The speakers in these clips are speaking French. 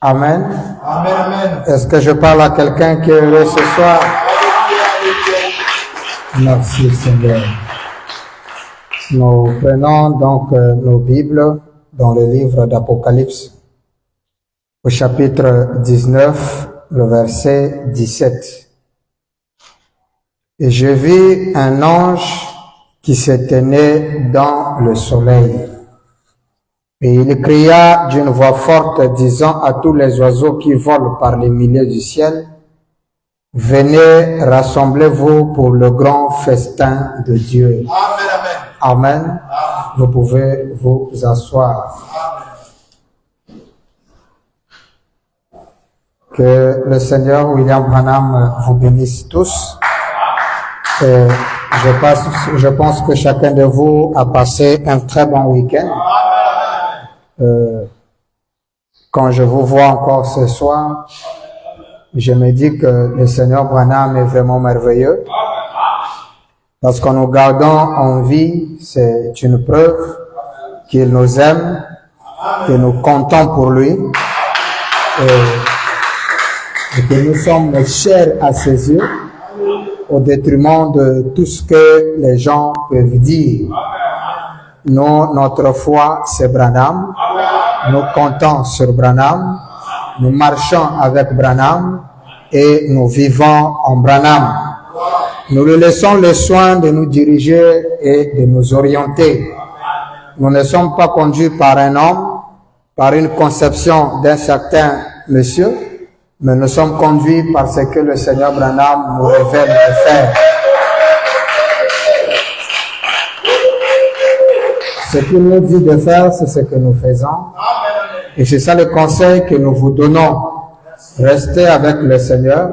Amen. Amen, amen. Est-ce que je parle à quelqu'un qui est heureux ce soir? Merci Seigneur. Nous prenons donc nos Bibles dans le livre d'Apocalypse, au chapitre 19, le verset 17. Et je vis un ange qui se tenait dans le soleil. Et il cria d'une voix forte, disant à tous les oiseaux qui volent par les milliers du ciel, « Venez, rassemblez-vous pour le grand festin de Dieu. » Amen, Amen. amen. Vous pouvez vous asseoir. Que le Seigneur William Branham vous bénisse tous. Et je pense que chacun de vous a passé un très bon week-end. Quand je vous vois encore ce soir, je me dis que le Seigneur Branham est vraiment merveilleux. Parce qu'en nous gardant en vie, c'est une preuve qu'il nous aime, que nous comptons pour lui et que nous sommes chers à ses yeux au détriment de tout ce que les gens peuvent dire. Nous, notre foi, c'est Branham. Nous comptons sur Branham. Nous marchons avec Branham et nous vivons en Branham. Nous lui laissons le soin de nous diriger et de nous orienter. Nous ne sommes pas conduits par un homme, par une conception d'un certain monsieur, mais nous sommes conduits par ce que le Seigneur Branham nous révèle de faire. Ce qu'il nous dit de faire, c'est ce que nous faisons. Et c'est ça le conseil que nous vous donnons. Restez avec le Seigneur,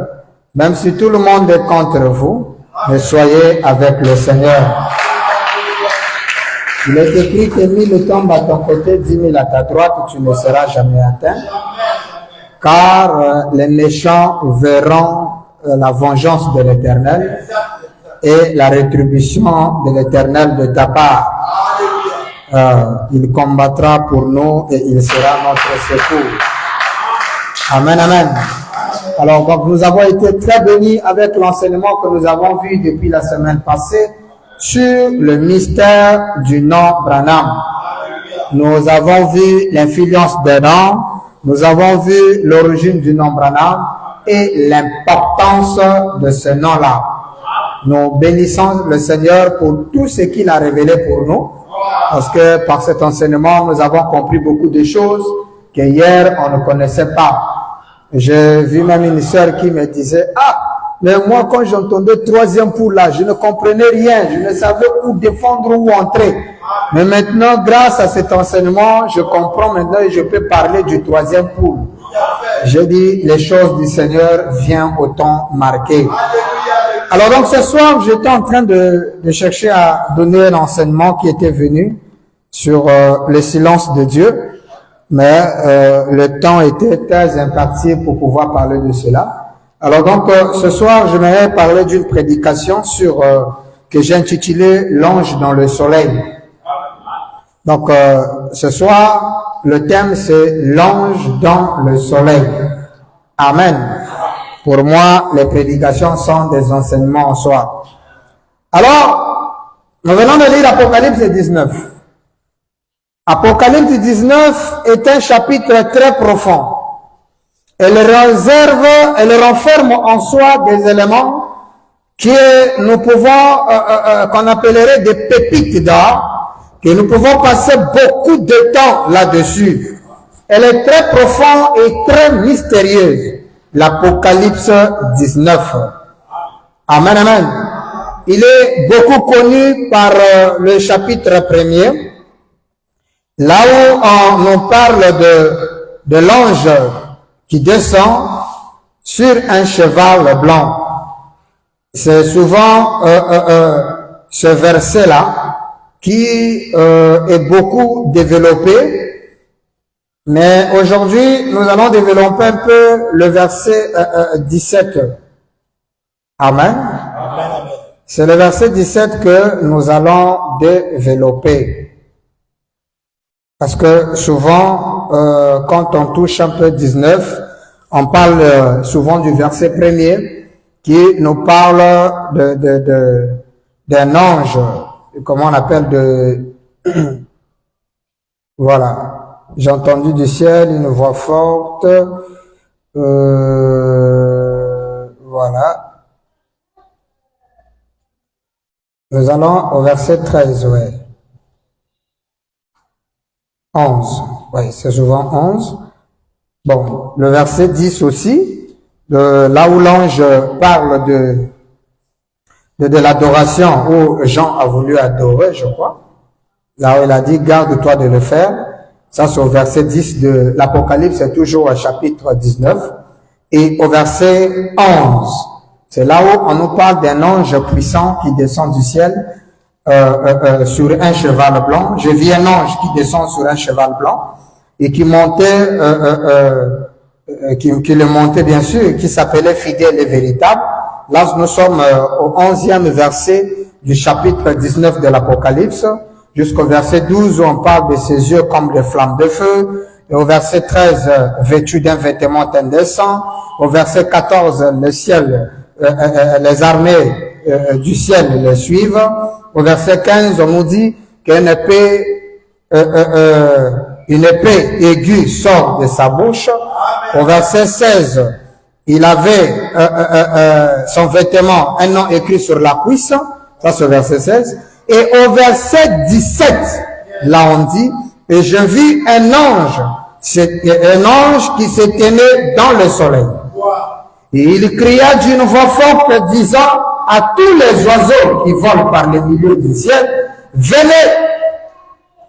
même si tout le monde est contre vous, mais soyez avec le Seigneur. Il est écrit que 1000 tombent à ton côté, 10 000 à ta droite, tu ne seras jamais atteint. Car les méchants verront la vengeance de l'Éternel et la rétribution de l'Éternel de ta part. Il combattra pour nous et il sera notre secours. Amen, amen. Alors, donc, nous avons été très bénis avec l'enseignement que nous avons vu depuis la semaine passée sur le mystère du nom Branham. Nous avons vu l'influence des noms, nous avons vu l'origine du nom Branham et l'importance de ce nom-là. Nous bénissons le Seigneur pour tout ce qu'il a révélé pour nous, parce que par cet enseignement, nous avons compris beaucoup de choses que hier, on ne connaissait pas. J'ai vu même une sœur qui me disait, « Ah, mais moi, quand j'entendais troisième poule là, je ne comprenais rien, je ne savais où défendre, où entrer. Mais maintenant, grâce à cet enseignement, je comprends maintenant et je peux parler du troisième poule. » Je dis, les choses du Seigneur viennent au temps marqué. Alors donc ce soir, j'étais en train de chercher à donner un enseignement qui était venu sur le silence de Dieu. Mais le temps était très imparti pour pouvoir parler de cela. Alors donc, ce soir, je vais parler d'une prédication sur que j'ai intitulé « L'ange dans le soleil ». Donc, ce soir, le thème c'est « L'ange dans le soleil ». Amen. Pour moi, les prédications sont des enseignements en soi. Alors, nous venons de lire Apocalypse 19. Apocalypse 19 est un chapitre très profond. Elle renferme en soi des éléments nous pouvons, qu'on appellerait des pépites d'or, que nous pouvons passer beaucoup de temps là-dessus. Elle est très profonde et très mystérieuse. L'Apocalypse 19. Amen, amen. Il est beaucoup connu par le chapitre premier. Là où on nous parle de l'ange qui descend sur un cheval blanc. C'est souvent ce verset-là qui est beaucoup développé. Mais aujourd'hui, nous allons développer un peu le verset 17. Amen. C'est le verset 17 que nous allons développer. Parce que souvent, quand on touche un peu 19, on parle souvent du verset premier qui nous parle d'un ange, comment on appelle voilà. J'ai entendu du ciel une voix forte. Voilà. Nous allons au verset 13, ouais. 11. Oui, c'est souvent 11. Bon, le verset 10 aussi, là où l'ange parle de l'adoration, où Jean a voulu adorer, je crois. Là où il a dit, garde-toi de le faire. Ça, c'est au verset 10 de l'Apocalypse, c'est toujours au chapitre 19. Et au verset 11, c'est là où on nous parle d'un ange puissant qui descend du ciel sur un cheval blanc. Je vis un ange qui descend sur un cheval blanc et qui montait, qui le montait bien sûr, qui s'appelait fidèle et véritable. Là, nous sommes au 11e verset du chapitre 19 de l'Apocalypse, jusqu'au verset 12 où on parle de ses yeux comme des flammes de feu, et au verset 13, vêtu d'un vêtement indécent, au verset 14, le ciel, les armées du ciel le suivent, au verset 15, on nous dit qu'une épée aiguë sort de sa bouche, au verset 16, il avait son vêtement, un nom écrit sur la cuisse, ça c'est au verset 16, et au verset 17, là on dit, et je vis un ange qui se tenait dans le soleil. Et il cria d'une voix forte, disant à tous les oiseaux qui volent par le milieu du ciel, venez,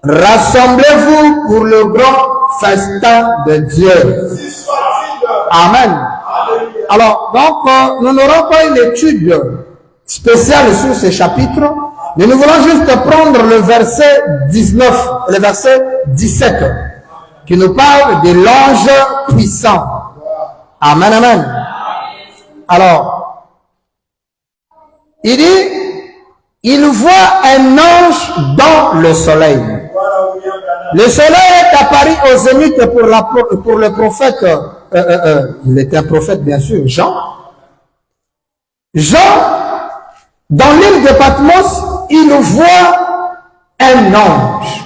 rassemblez-vous pour le grand festin de Dieu. Amen. Alors, donc, nous n'aurons pas une étude spéciale sur ce chapitre, mais nous voulons juste prendre le verset 19, le verset 17, qui nous parle de l'ange puissant. Amen, amen. Alors, il dit, il voit un ange dans le soleil. Le soleil est apparu au zénith pour le prophète, il était un prophète bien sûr, Jean. Dans l'île de Patmos, il voit un ange.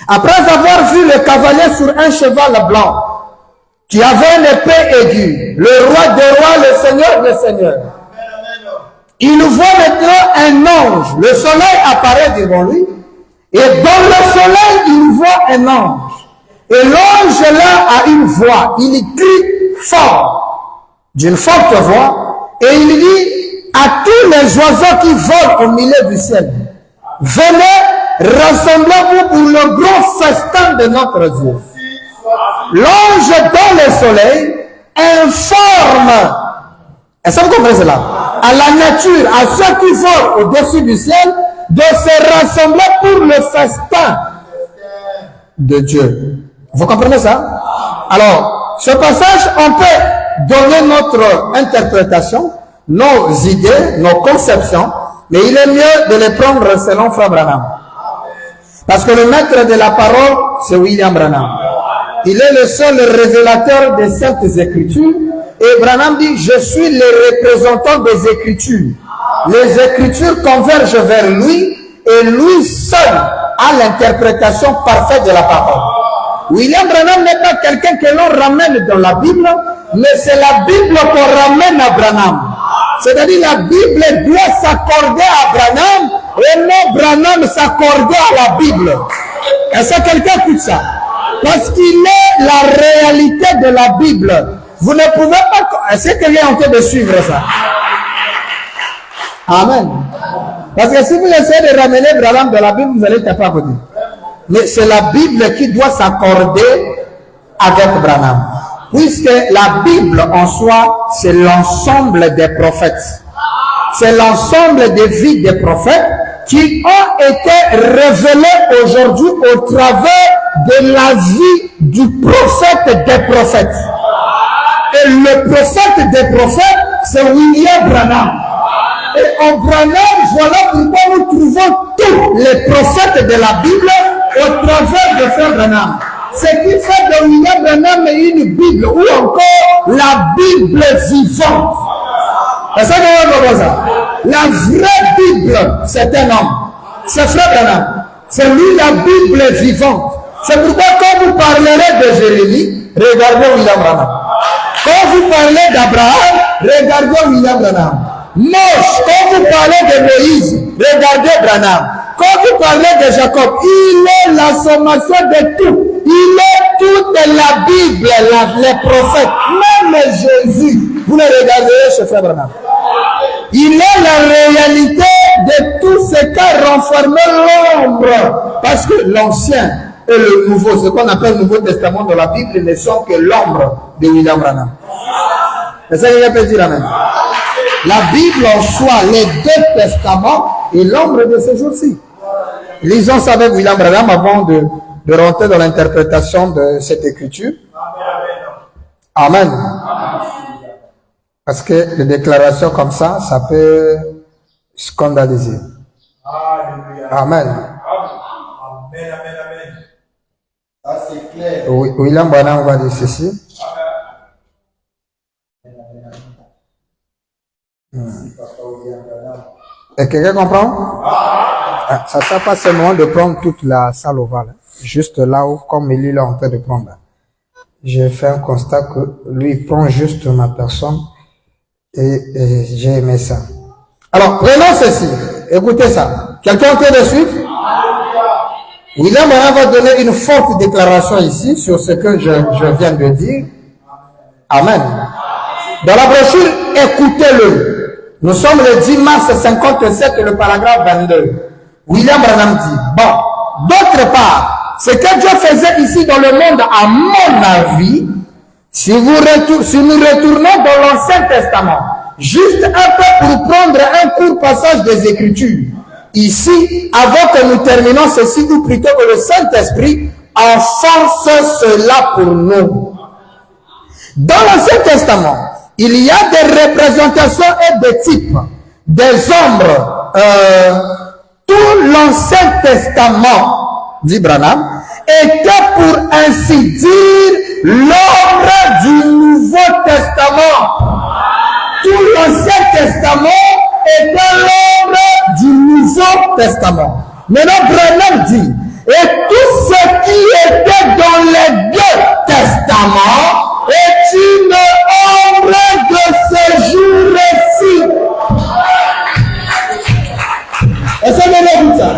Après avoir vu le cavalier sur un cheval blanc, qui avait une épée aiguë, le roi des rois, le seigneur des seigneurs, il voit maintenant un ange. Le soleil apparaît devant lui, et dans le soleil, il voit un ange. Et l'ange là a une voix, il crie fort, d'une forte voix, et il dit à tous les oiseaux qui volent au milieu du ciel, venez, rassemblez-vous pour le grand festin de notre Dieu. L'ange dans le soleil informe, est-ce que vous comprenez cela? À la nature, à ceux qui volent au-dessus du ciel, de se rassembler pour le festin de Dieu. Vous comprenez ça? Alors, ce passage, on peut donner notre interprétation, nos idées, nos conceptions, mais il est mieux de les prendre selon Frère Branham. Parce que le maître de la parole, c'est William Branham. Il est le seul révélateur des Saintes Écritures. Et Branham dit, je suis le représentant des Écritures. Les Écritures convergent vers lui et lui seul a l'interprétation parfaite de la parole. William Branham n'est pas quelqu'un que l'on ramène dans la Bible, mais c'est la Bible qu'on ramène à Branham. C'est-à-dire la Bible doit s'accorder à Branham et non Branham s'accorder à la Bible. Est-ce que quelqu'un écoute ça? Parce qu'il est la réalité de la Bible. Vous ne pouvez pas... Est-ce que quelqu'un est en train de suivre ça? Amen. Parce que si vous essayez de ramener Branham de la Bible, vous allez taper à côté. Mais c'est la Bible qui doit s'accorder avec Branham. Puisque la Bible en soi, c'est l'ensemble des prophètes. C'est l'ensemble des vies des prophètes qui ont été révélées aujourd'hui au travers de la vie du prophète des prophètes. Et le prophète des prophètes, c'est William Branham. Et en Branham, voilà pourquoi nous trouvons tous les prophètes de la Bible au travers de Frère Branham. Ce qui fait de William Branham une Bible ou encore la Bible vivante. C'est ça qu'on va voir ça. La vraie Bible, c'est un homme. C'est Frère Branham. C'est lui la Bible vivante. C'est pourquoi quand vous parlerez de Jérémie, regardez William Branham. Quand vous parlez d'Abraham, regardez William Branham. Moïse, quand vous parlez de Moïse, regardez Branham. Quand vous parlez de Jacob, il est la sommation de tout. Il est toute la Bible, les prophètes, même Jésus. Vous le regardez chez Frère Branham. Il est la réalité de tout ce qu'a renfermé l'ombre. Parce que l'ancien et le nouveau, ce qu'on appelle le Nouveau Testament de la Bible, ne sont que l'ombre de William Branham. C'est ça qu'il peut dire, amen. La Bible en soi, les deux testaments et l'ombre de ces jours-ci. Lisons ça avec William Branham avant de rentrer dans l'interprétation de cette écriture. Amen. Parce que les déclarations comme ça, ça peut scandaliser. Amen. Ça c'est clair. William Branham va dire ceci. Et quelqu'un comprend? Ça ne sert pas seulement de prendre toute la salle ovale. Juste là où, comme il est en train de prendre. J'ai fait un constat que lui il prend juste ma personne et j'ai aimé ça. Alors, prenons ceci. Écoutez ça. Quelqu'un est en train de suivre? William Branham va donner une forte déclaration ici sur ce que je viens de dire. Amen. Dans la brochure, écoutez-le. Nous sommes le 10 mars 57, le paragraphe 22. William Branham dit, bon, d'autre part, ce que Dieu faisait ici dans le monde, à mon avis, si nous retournons dans l'Ancien Testament, juste un peu pour prendre un court passage des Écritures, ici, avant que nous terminons ceci, ou plutôt que le Saint-Esprit enfonce cela pour nous. Dans l'Ancien Testament, il y a des représentations et des types, des ombres. Tout l'Ancien Testament, dit Branham, était pour ainsi dire l'ombre du Nouveau Testament. Tout l'Ancien Testament était l'ombre du Nouveau Testament. Maintenant, Branham dit, et tout ce qui était dans les deux testaments est une ombre de ce jour-ci. Est-ce que vous avez ça?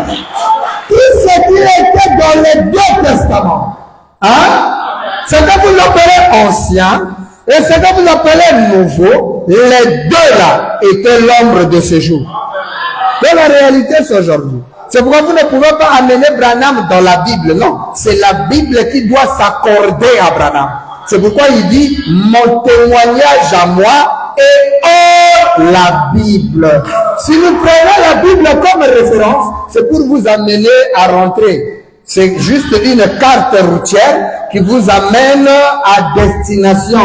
Tout ce qui était dans les deux testaments, hein? Ce que vous appelez ancien et ce que vous appelez nouveau, les deux là étaient l'ombre de ce jour. Dans la réalité, c'est aujourd'hui. C'est pourquoi vous ne pouvez pas amener Branham dans la Bible. Non, c'est la Bible qui doit s'accorder à Branham. C'est pourquoi il dit, mon témoignage à moi est hors la Bible. Si nous prenons la Bible comme référence, c'est pour vous amener à rentrer. C'est juste une carte routière qui vous amène à destination,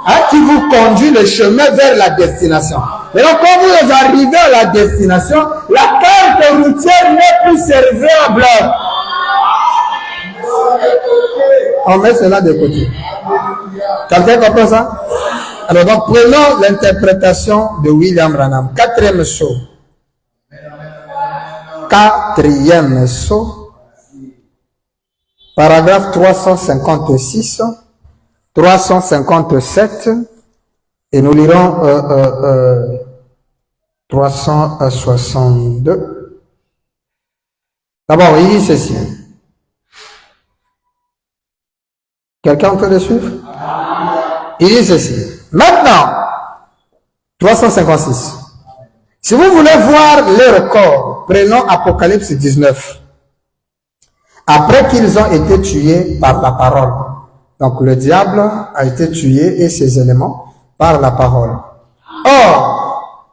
hein, qui vous conduit le chemin vers la destination. Maintenant, quand vous arrivez à la destination, la carte routière n'est plus serviable. On met cela de côté. Quelqu'un comprend ça? Alors, donc, prenons l'interprétation de William Branham. Quatrième saut. Quatrième saut. Paragraphe 356, 357, et nous lirons 362. D'abord, il dit ceci. Quelqu'un en train de suivre? Il dit ceci. Maintenant, 356. Si vous voulez voir les records, prenons Apocalypse 19. Après qu'ils ont été tués par la parole. Donc le diable a été tué et ses éléments par la parole. Or,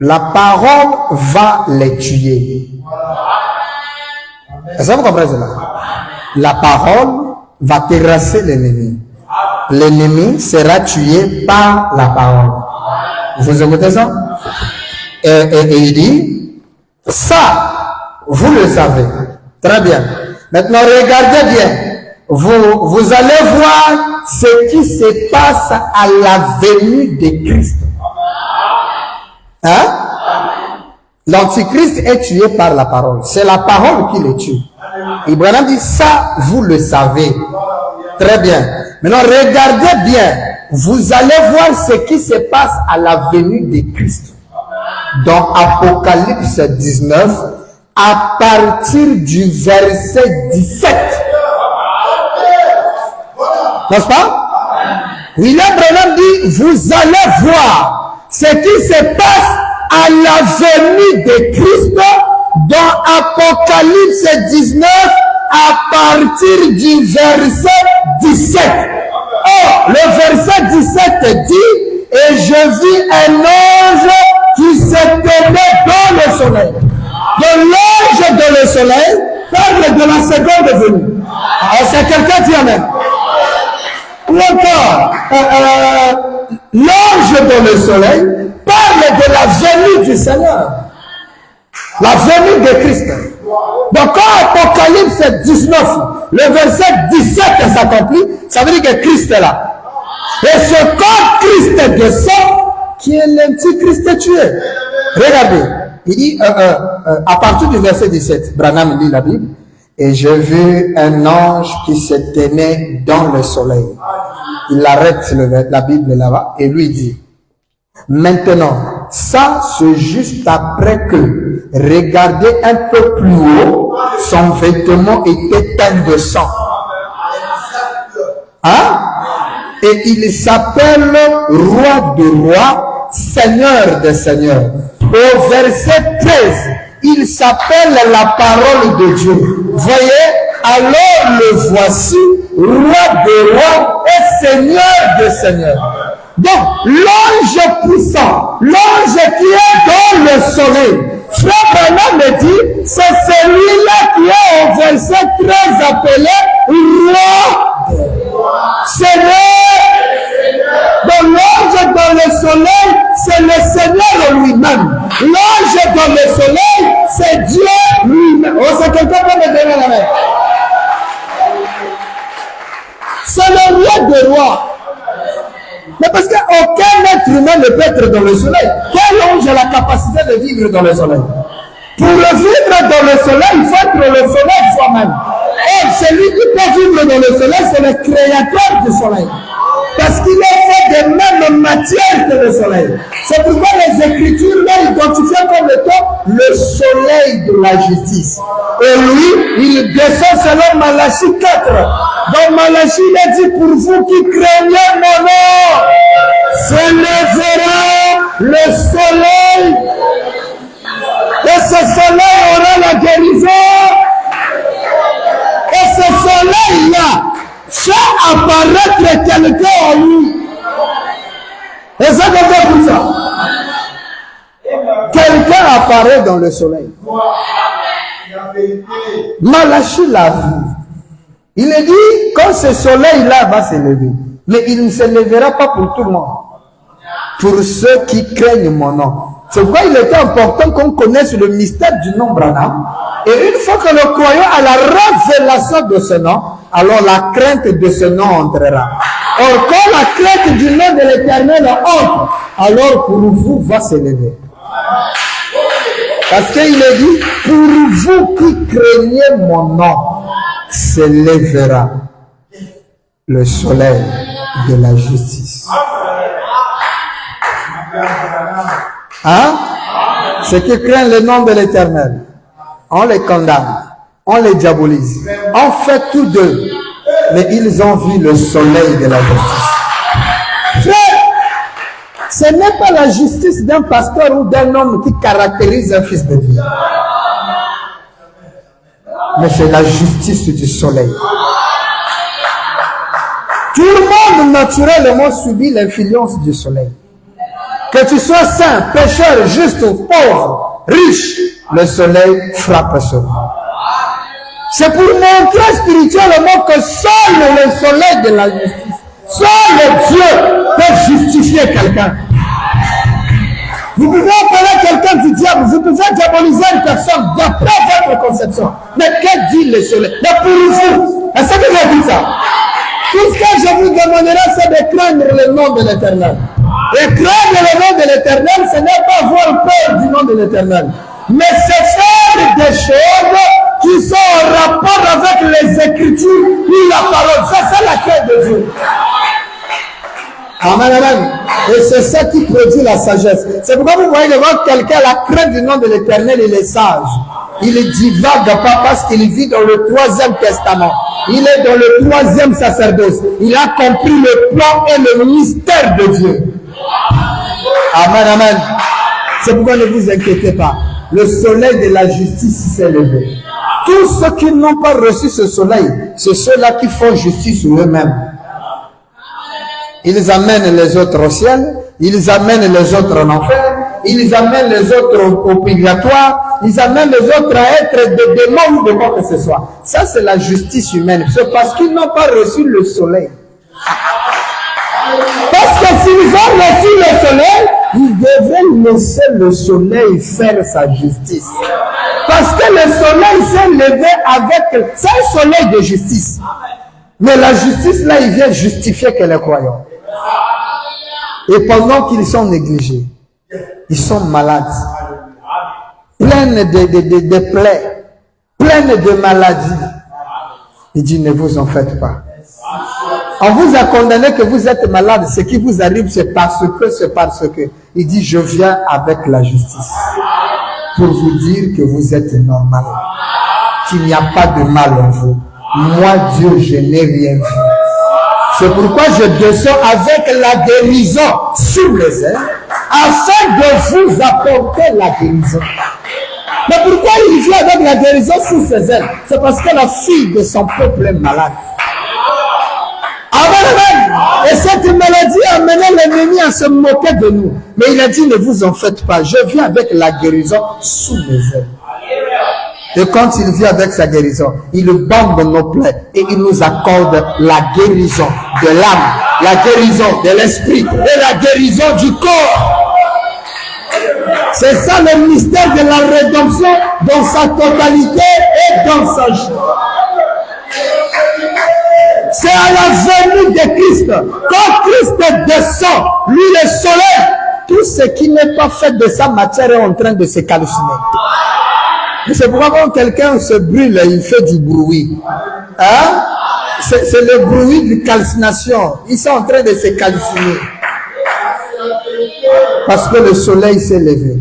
la parole va les tuer. Est-ce que vous comprenez cela? La parole va terrasser l'ennemi. L'ennemi sera tué par la parole. Vous écoutez ça? Et il dit, ça, vous le savez. Très bien. Maintenant, regardez bien. Vous allez voir ce qui se passe à la venue de Christ. Hein? L'antichrist est tué par la parole. C'est la parole qui le tue. Ibrahim dit, ça, vous le savez. Très bien. Maintenant, regardez bien. Vous allez voir ce qui se passe à la venue de Christ. Dans Apocalypse 19, à partir du verset 17. N'est-ce pas? William Branham dit, vous allez voir ce qui se passe à la venue de Christ dans Apocalypse 19 à partir du verset 17. Or, le verset 17 dit, et je vis un ange qui se tenait dans le soleil. De l'ange dans le soleil parle de la seconde venue. Alors, c'est quelqu'un qui amène. Ou encore, l'ange dans le soleil parle de la venue du Seigneur. La venue de Christ. Donc quand Apocalypse 19, le verset 17 s'accomplit, ça veut dire que Christ est là. Et ce quand Christ descend, qui est l'antichrist tué. Regardez, il dit, à partir du verset 17, Branham lit la Bible, et je vis un ange qui se tenait dans le soleil. Il arrête la Bible là-bas et lui dit, maintenant, ça c'est juste après que, regardez un peu plus haut, son vêtement était teint de sang. Hein? Et il s'appelle roi de rois, seigneur de seigneurs. Au verset 13, il s'appelle la parole de Dieu. Voyez, alors le voici, roi de rois et seigneur de seigneurs. Donc, l'ange puissant, l'ange qui est dans le soleil, Frère Branham me dit, c'est celui-là qui est au verset 13 appelé roi, seigneur. Donc, l'ange dans le soleil, c'est le Seigneur lui-même. L'ange dans le soleil, c'est Dieu lui-même. Oh, c'est quelqu'un qui peut me donner la main. C'est le roi des rois. Mais parce qu'aucun être humain ne peut être dans le soleil. Quel ange a la capacité de vivre dans le soleil? Pour vivre dans le soleil, il faut être le soleil soi-même. Et celui qui peut vivre dans le soleil, c'est le créateur du soleil. Parce qu'il est fait de même matière que le soleil. C'est pourquoi les Écritures l'ont identifié comme étant le soleil de la justice. Et lui, il descend selon Malachie 4. Dans Malachie, il a dit, pour vous qui craignez mon nom, se lèvera le soleil. Et ce soleil aura la guérison. Et ce soleil-là fait apparaître quelqu'un en lui. Et ça fait pour ça. Quelqu'un apparaît dans le soleil. Malachie l'a vu. Il a dit, quand ce soleil-là va se lever, mais il ne se lèvera pas pour tout le monde. Pour ceux qui craignent mon nom. C'est pourquoi il était important qu'on connaisse le mystère du nom Branham. Et une fois que nous croyons à la révélation de ce nom, alors la crainte de ce nom entrera. Or, quand la crainte du nom de l'Éternel entre, alors pour vous va se lever. Parce qu'il est dit, pour vous qui craignez mon nom, se lèvera le soleil de la justice. Hein? Ceux qui craignent le nom de l'Éternel, on les condamne, on les diabolise, on fait tous deux, mais ils ont vu le soleil de la justice. Frère, ce n'est pas la justice d'un pasteur ou d'un homme qui caractérise un fils de Dieu, mais c'est la justice du soleil. Tout le monde naturellement subit l'influence du soleil. Que tu sois saint, pécheur, juste ou pauvre, riche, le soleil frappe sur toi. C'est pour montrer spirituellement que seul le soleil de la justice, seul Dieu peut justifier quelqu'un. Vous Vous pouvez appeler quelqu'un du diable, vous pouvez diaboliser une personne d'après votre conception. Mais que dit le soleil? Mais pour vous, est-ce que vous avez dit ça? Tout ce que je vous demanderai, c'est de craindre le nom de l'Éternel. Et craindre le nom de l'Éternel, ce n'est pas avoir peur du nom de l'Éternel. Mais c'est faire des choses qui sont en rapport avec les Écritures ou la parole. Ça, c'est la crainte de Dieu. Amen, amen. Et c'est ça qui produit la sagesse. C'est pourquoi vous voyez devant quelqu'un la crainte du nom de l'Éternel, il est sage. Il ne divague pas parce qu'il vit dans le 3e testament. Il est dans le 3e sacerdoce. Il a compris le plan et le mystère de Dieu. Amen, amen. C'est pourquoi ne vous inquiétez pas. Le soleil de la justice s'est levé. Tous ceux qui n'ont pas reçu ce soleil, c'est ceux-là qui font justice sur eux-mêmes. Ils amènent les autres au ciel, ils amènent les autres en enfer, ils amènent les autres au purgatoire, ils amènent les autres à être des démons ou de quoi que ce soit. Ça, c'est la justice humaine. C'est parce qu'ils n'ont pas reçu le soleil. Parce que s'ils ont reçu le soleil, ils devraient laisser le soleil faire sa justice. Parce que le soleil s'est levé avec... C'est un soleil de justice. Mais la justice, là, il vient justifier que les croyants. Et pendant qu'ils sont négligés, ils sont malades, pleins de plaies, pleins de maladies. Il dit, ne vous en faites pas. On vous a condamné que vous êtes malade. Ce qui vous arrive, c'est parce que. Il dit, je viens avec la justice pour vous dire que vous êtes normal, qu'il n'y a pas de mal en vous. Moi, Dieu, je n'ai rien vu. C'est pourquoi je descends avec la guérison sur les ailes, afin de vous apporter la guérison. Mais pourquoi il vient avec la guérison sur ses ailes? C'est parce que la fille de son peuple est malade. Amen, amen. Et cette maladie a amené l'ennemi à se moquer de nous. Mais il a dit, ne vous en faites pas. Je viens avec la guérison sous mes ailes. Et quand il vient avec sa guérison, il bande nos plaies et il nous accorde la guérison de l'âme, la guérison de l'esprit et la guérison du corps. C'est ça le mystère de la rédemption dans sa totalité et dans sa joie. C'est à la venue de Christ. Quand Christ descend, lui le soleil, tout ce qui n'est pas fait de sa matière est en train de se calciner. C'est pourquoi quand quelqu'un se brûle, il fait du bruit. Hein? C'est le bruit de calcination. Ils sont en train de se calciner. Parce que le soleil s'est levé.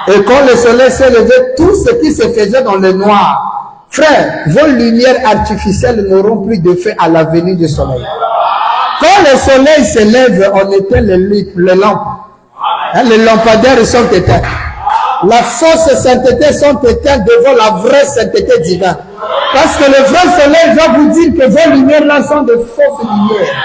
Et quand le soleil s'est levé, tout ce qui se faisait dans le noir, frère, vos lumières artificielles n'auront plus de fait à la venue du soleil. Quand le soleil se lève, on éteint les lampes. Hein, les lampadaires sont éteints. La fausse sainteté sont éteintes devant la vraie sainteté divine. Parce que le vrai soleil va vous dire que vos lumières là sont de fausses lumières.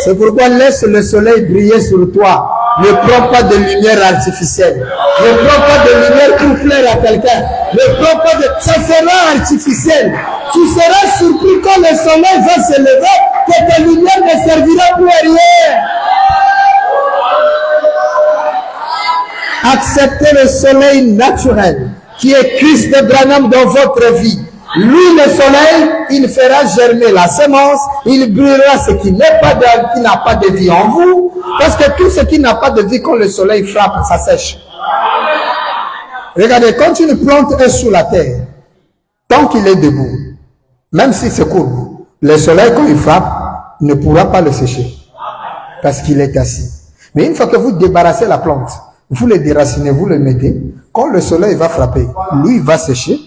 C'est pourquoi laisse le soleil briller sur toi. Ne prends pas de lumière artificielle. Ne prends pas de lumière pour plaire à quelqu'un. Ne prends pas de... Ça sera artificiel. Tu seras surpris quand le soleil va se lever que ta lumière ne servira plus à rien. Acceptez le soleil naturel qui est Christ Branham dans votre vie. Lui, le soleil, il fera germer la semence, il brûlera ce qui n'a pas de vie en vous, parce que tout ce qui n'a pas de vie, quand le soleil frappe, ça sèche. Regardez, quand une plante est sous la terre, tant qu'il est debout, même si c'est court, le soleil, quand il frappe, ne pourra pas le sécher, parce qu'il est assis. Mais une fois que vous débarrassez la plante, vous le déracinez, vous le mettez, quand le soleil va frapper, lui va sécher,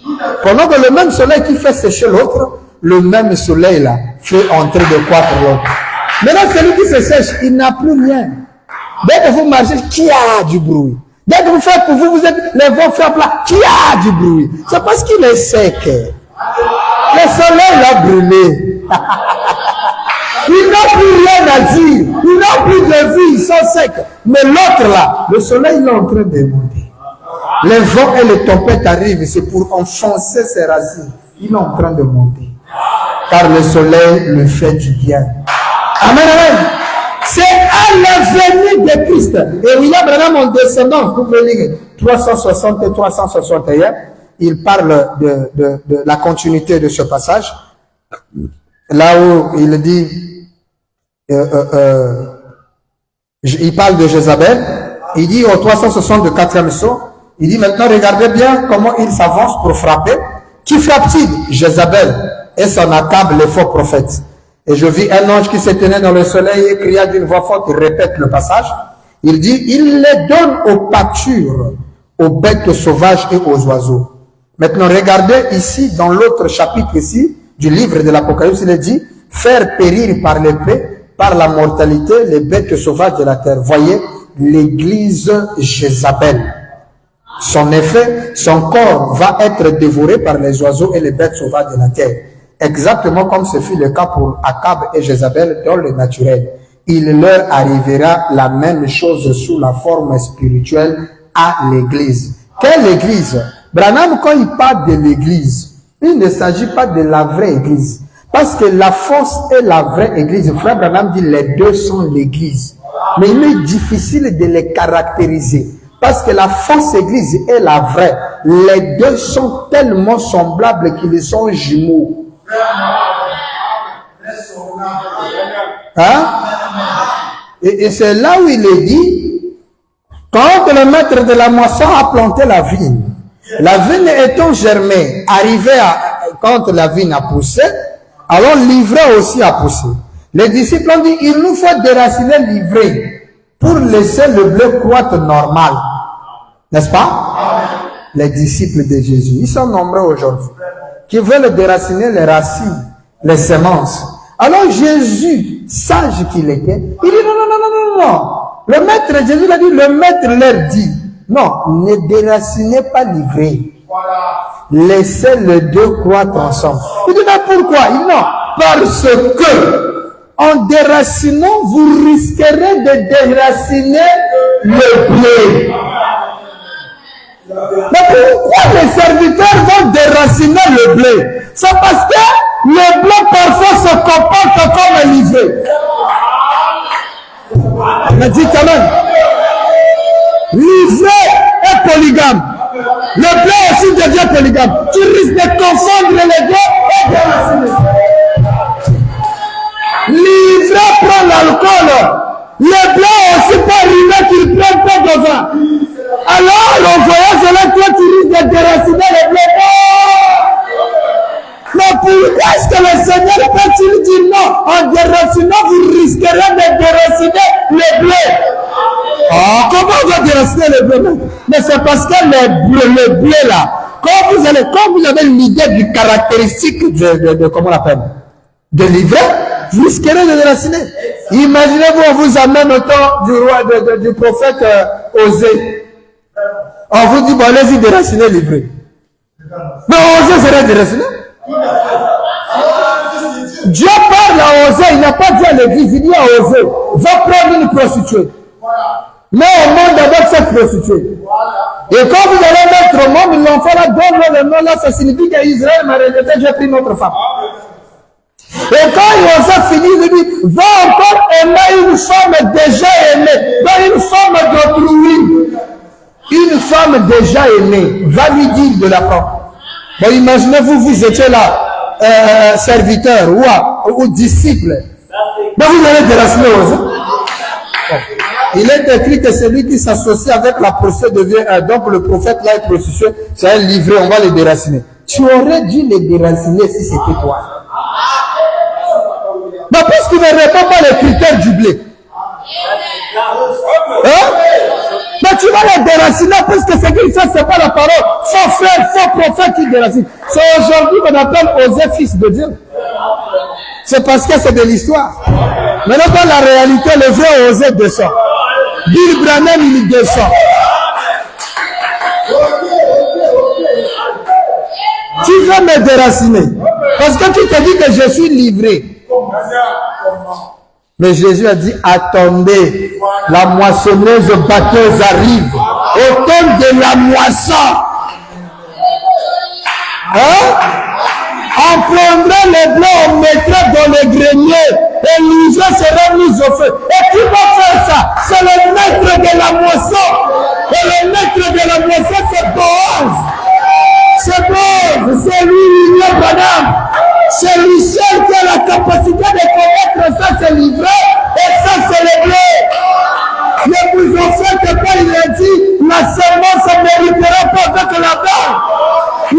pendant que le même soleil qui fait sécher l'autre, le même soleil là fait entrer de croître l'autre. Maintenant, celui qui se sèche, il n'a plus rien. Dès que vous marchez, qui a du bruit? Dès que vous faites pour vous, vous êtes les vents frappent là, qui a du bruit? C'est parce qu'il est sec. Le soleil l'a brûlé. Il n'a plus rien à dire. Il n'a plus de vie, ils sont secs. Mais l'autre là, le soleil il est en train de monter. Les vents et les tempêtes arrivent, c'est pour enfoncer ses racines. Il est en train de monter. Car le soleil lui fait du bien. Amen, amen. C'est à la venue de Christ. Et William Branham, en descendant, vous pouvez lire 360 et 361, il parle de la continuité de ce passage. Là où il dit, il parle de Jézabel, il dit au 360 de 4e saut, il dit maintenant regardez bien comment il s'avance pour frapper. Qui frappe-t-il? Jézabel et son accable les faux prophètes. Et je vis un ange qui se tenait dans le soleil et cria d'une voix forte, il répète le passage, il dit, il les donne aux pâtures, aux bêtes sauvages et aux oiseaux. Maintenant regardez ici dans l'autre chapitre ici, du livre de l'Apocalypse, il est dit, faire périr par l'épée, par la mortalité, les bêtes sauvages de la terre. Voyez, l'église Jézabel. Son effet, son corps va être dévoré par les oiseaux et les bêtes sauvages de la terre. Exactement comme ce fut le cas pour Akab et Jézabel dans le naturel. Il leur arrivera la même chose sous la forme spirituelle à l'église. Quelle église? Branham, quand il parle de l'église, il ne s'agit pas de la vraie église. Parce que la fausse et la vraie église, frère Branham dit les deux sont l'église. Mais il est difficile de les caractériser. Parce que la fausse église et la vraie, les deux sont tellement semblables qu'ils sont jumeaux. Hein? Et c'est là où il est dit, quand le maître de la moisson a planté la vigne étant germée, arrivée quand la vigne a poussé, alors l'ivraie aussi a poussé. Les disciples ont dit, il nous faut déraciner l'ivraie pour laisser le blé croître normal. N'est-ce pas? Les disciples de Jésus, ils sont nombreux aujourd'hui, qui veulent déraciner les racines, les semences. Alors Jésus, sage qu'il était, il dit non. Le maître, Jésus l'a dit, le maître leur dit, non, ne déracinez pas l'ivraie. Laissez les deux croître ensemble. Il dit, mais pourquoi? Il dit non, parce que en déracinant, vous risquerez de déraciner le blé. Mais pourquoi les serviteurs vont déraciner le blé? C'est parce que le blé parfois se comporte comme un livret. Mais dis quand même, livret est polygame. Le blé aussi devient polygame. Tu risques de confondre les deux et déraciner. Livret prend l'alcool. Le blé aussi peut arriver qu'il prenne pas de vin. Alors, en voyant cela, toi, tu risques de déraciner le blé. Mais pourquoi est-ce que le Seigneur peut-il dire non? En déracinant, vous risquerez de déraciner le blé. Ah, comment on va déraciner le blé? Mais c'est parce que le blé là, quand vous avez l'idée du caractéristique de comment on l'appelle, de l'ivraie, vous risquerez de déraciner. Imaginez-vous, on vous amène au temps du prophète Osée. On vous dit, bon, allez-y déraciner l'ivraie. Mais Osée serait déraciné. Dieu parle à Osée, il n'a pas dit à l'église, il dit à Osée, va prendre une prostituée. Mais au monde avec cette prostituée. Et quand vous allez mettre au monde l'enfant là, donne-le le nom là, ça signifie qu'Israël m'a rejeté, j'ai pris notre femme. Et quand Osée finit, il dit, va encore aimer une femme déjà aimée, dans une femme d'autrui. Une femme déjà aimée, va lui dire de la prendre. Bon, imaginez-vous, vous étiez là, serviteur ou disciple. Ben, vous allez déraciner Osée. Bon. Il est écrit que celui qui s'associe avec la prostituée devient un. Donc le prophète là est prostitué, c'est un livré, on va les déraciner. Tu aurais dû les déraciner si c'était toi. Mais puisqu'il ne répond pas les critères du blé. Hein? Mais tu vas les déraciner parce que ce qu'il fait, c'est pas la parole. Faux frère, faux prophète qui déracine. C'est aujourd'hui qu'on appelle Osée fils de Dieu. C'est parce que c'est de l'histoire. Maintenant, dans la réalité, le vrai Osée descend. Bill Branham, il descend. Tu veux me déraciner. Parce que tu te dis que je suis livré. Mais Jésus a dit, attendez, la moissonneuse batteuse arrive. Au temps de la moisson. Hein? On prendra les blés, on mettra dans les greniers et l'ivraie sera mise au feu. Et qui va faire ça? C'est le maître de la moisson. Et le maître de la moisson, c'est Boaz. C'est Boaz, c'est lui, William Branham. C'est lui seul qui a la capacité de connaître ça, c'est l'ivraie, et ça, c'est le blé. Ne vous en faites pas, il a dit, la semence ne méritera pas avec la balle.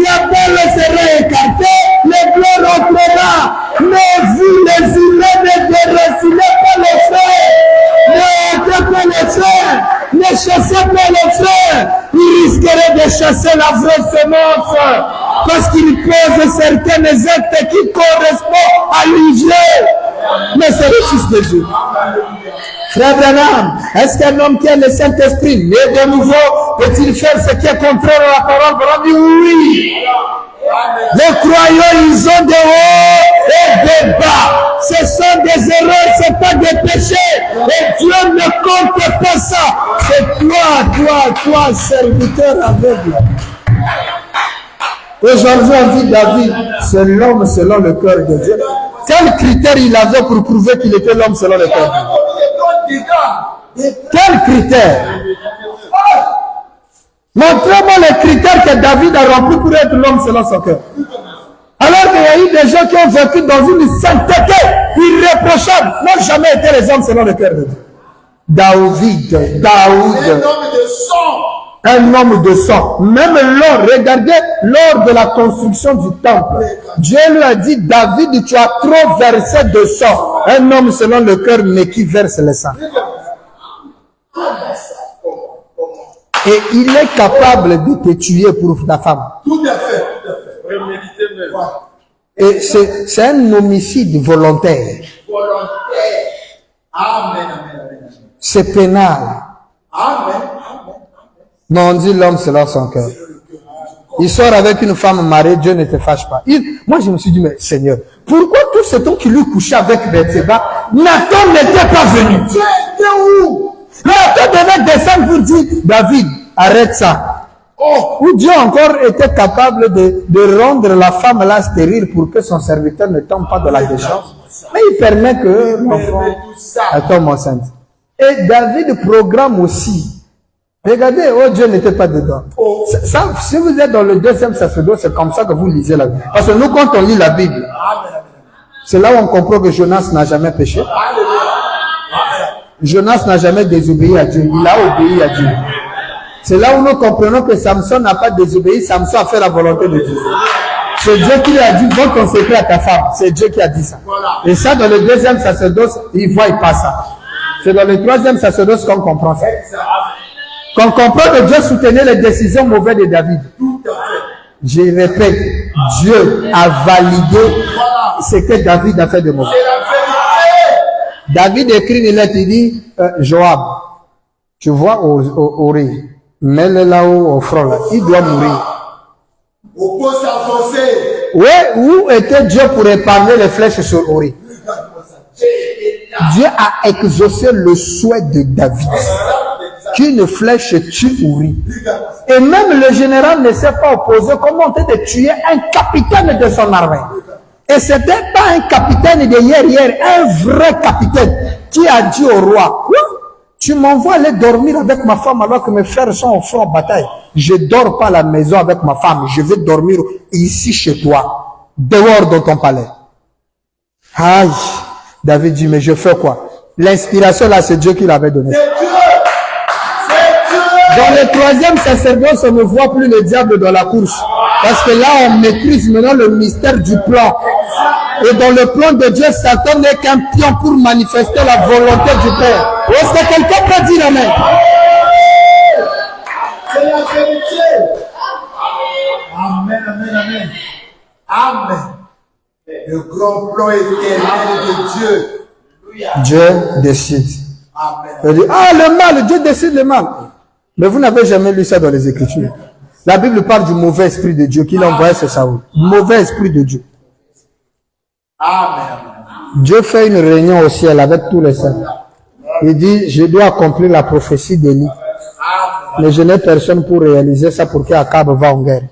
La balle sera écartée, le blé rentrera. Mais vous, les humains, ne déracinez pas les frères. Ne hâtez pas les frères. Ne chassez pas les frères. Ils risqueraient de chasser la vraie semence. Parce qu'il pose certains actes qui correspondent à l'ivraie. Mais c'est le Fils de Dieu. Frère Branham, est-ce qu'un homme qui a le Saint-Esprit, né de nouveau, peut-il faire ce qui est contraire à la parole? Oui. Les croyants, ils ont des hauts et des bas. Ce sont des erreurs, ce n'est pas des péchés. Et Dieu ne compte pas ça. C'est toi, serviteur aveugle. Aujourd'hui, on dit David, c'est l'homme selon le cœur de Dieu. Quel critère il avait pour prouver qu'il était l'homme selon le cœur de Dieu? Quel critère? Montrez-moi les critères que David a remplis pour être l'homme selon son cœur. Alors qu'il y a eu des gens qui ont vécu dans une sainteté irréprochable, n'ont jamais été les hommes selon le cœur de Dieu. Daoud. Un homme de sang. Même regardez, lors de la construction du temple, Dieu lui a dit, David, tu as trop versé de sang. Un homme selon le cœur n'est qui verse le sang. Et il est capable de te tuer pour ta femme. Tout à fait. Et c'est un homicide volontaire. Amen. C'est pénal. Amen. Non, on dit l'homme selon son cœur. Il sort avec une femme mariée, Dieu ne te fâche pas. Moi, je me suis dit, mais Seigneur, pourquoi tout ce temps qu'il lui couchait avec Bathsheba, Nathan n'était pas venu? Tu étais où? Nathan devait descendre pour dire, David, arrête ça. Ou Dieu encore était capable de rendre la femme là stérile pour que son serviteur ne tombe pas dans la déchéance. Mais il permet que l'enfant tombe enceinte. Et David programme aussi. Regardez, Dieu n'était pas dedans. Ça, si vous êtes dans le deuxième sacerdoce, c'est comme ça que vous lisez la Bible. Parce que nous, quand on lit la Bible, c'est là où on comprend que Jonas n'a jamais péché. Jonas n'a jamais désobéi à Dieu. Il a obéi à Dieu. C'est là où nous comprenons que Samson n'a pas désobéi. Samson a fait la volonté de Dieu. C'est Dieu qui lui a dit, va consacrer à ta femme. C'est Dieu qui a dit ça. Et ça, dans le deuxième sacerdoce, il voit pas ça. C'est dans le troisième sacerdoce qu'on comprend ça. Qu'on comprend que Dieu soutenait les décisions mauvaises de David. Je répète, Dieu a validé ce que David a fait de mauvais. David écrit une lettre, il dit, Joab, tu vois Uri, mets-le là-haut au front, là. Il doit mourir. Oui, où était Dieu pour épargner les flèches sur Uri? Dieu a exaucé le souhait de David. Qu'une flèche tue Uri. Et même le général ne s'est pas opposé. Comment on de tuer un capitaine de son armée? Et c'était pas un capitaine de hier, un vrai capitaine qui a dit au roi, tu m'envoies aller dormir avec ma femme alors que mes frères sont au front en bataille. Je dors pas à la maison avec ma femme, je vais dormir ici chez toi, dehors dans ton palais. Aïe, David dit, mais je fais quoi? L'inspiration là, c'est Dieu qui l'avait donné. Dans le troisième sacerdoce, on ne voit plus le diable dans la course. Parce que là, on maîtrise maintenant le mystère du plan. Et dans le plan de Dieu, Satan n'est qu'un pion pour manifester la volonté du Père. Est-ce que quelqu'un peut dire amen? C'est la vérité. Amen. Amen. Le grand plan éternel de Dieu. Dieu décide. Amen. Il dit, le mal, Dieu décide le mal. Mais vous n'avez jamais lu ça dans les Écritures. La Bible parle du mauvais esprit de Dieu qu'il a envoyé sur Saoul. Mauvais esprit de Dieu. Amen. Dieu fait une réunion au ciel avec tous les saints. Il dit, je dois accomplir la prophétie d'Élie. Mais je n'ai personne pour réaliser ça pour qu'Akab va en guerre.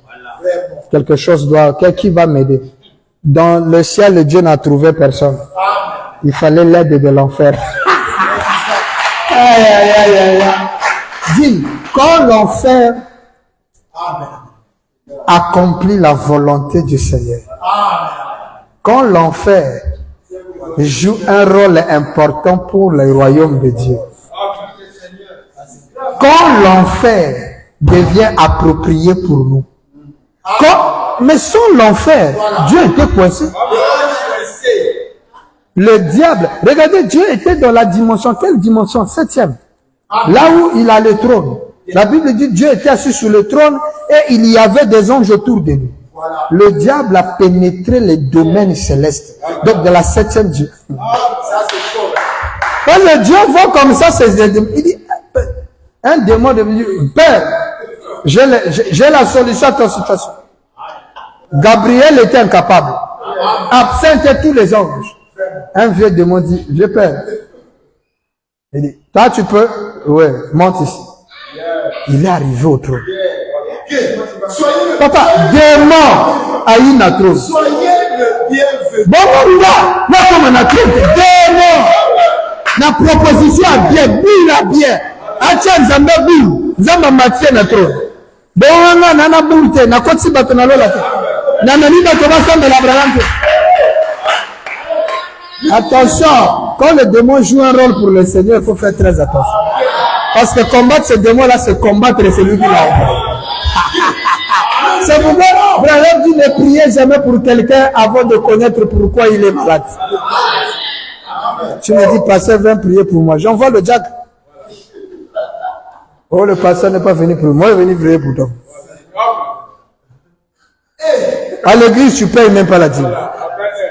Quelque chose doit, qui va m'aider? Dans le ciel, Dieu n'a trouvé personne. Il fallait l'aide de l'enfer. Aïe, aïe, aïe, aïe, aïe. Dis, quand l'enfer accomplit la volonté du Seigneur, quand l'enfer joue un rôle important pour le royaume de Dieu, quand l'enfer devient approprié pour nous, mais sans l'enfer, Dieu était coincé. Le diable, regardez, Dieu était dans la dimension, quelle dimension? 7e. Là où il a le trône. La Bible dit Dieu était assis sur le trône et il y avait des anges autour de lui. Le diable a pénétré les domaines célestes. Donc de la 7e Dieu. Quand le Dieu voit comme ça, il dit, un démon devenu Père, j'ai la solution à ta situation. Gabriel était incapable. Absentaient tous les anges. Un vieux démon dit, vieux père. Il dit, toi tu peux, ouais, monte ici. Il est arrivé au trône. Papa, démon, aïna trop. Soyez le bienvenu. Bon, là, comme on a traité, démon. La proposition à bien, boule à bien. Acha nzambe boule, nzamba matie na trône. Bon, nana boule te, na kotsi bato na lola te. Nana ni bato basamba la bralante. Attention, quand le démon joue un rôle pour le Seigneur, il faut faire très attention. Parce que combattre ce démon-là, c'est combattre celui qui l'a envoyé. C'est pourquoi, Branham dit ne priez jamais pour quelqu'un avant de connaître pourquoi il est malade. Tu me dis, pasteur, viens prier pour moi. J'envoie le Jack. Oh, le pasteur n'est pas venu pour moi, il est venu prier pour toi. À l'église, tu ne payes même pas la dîme.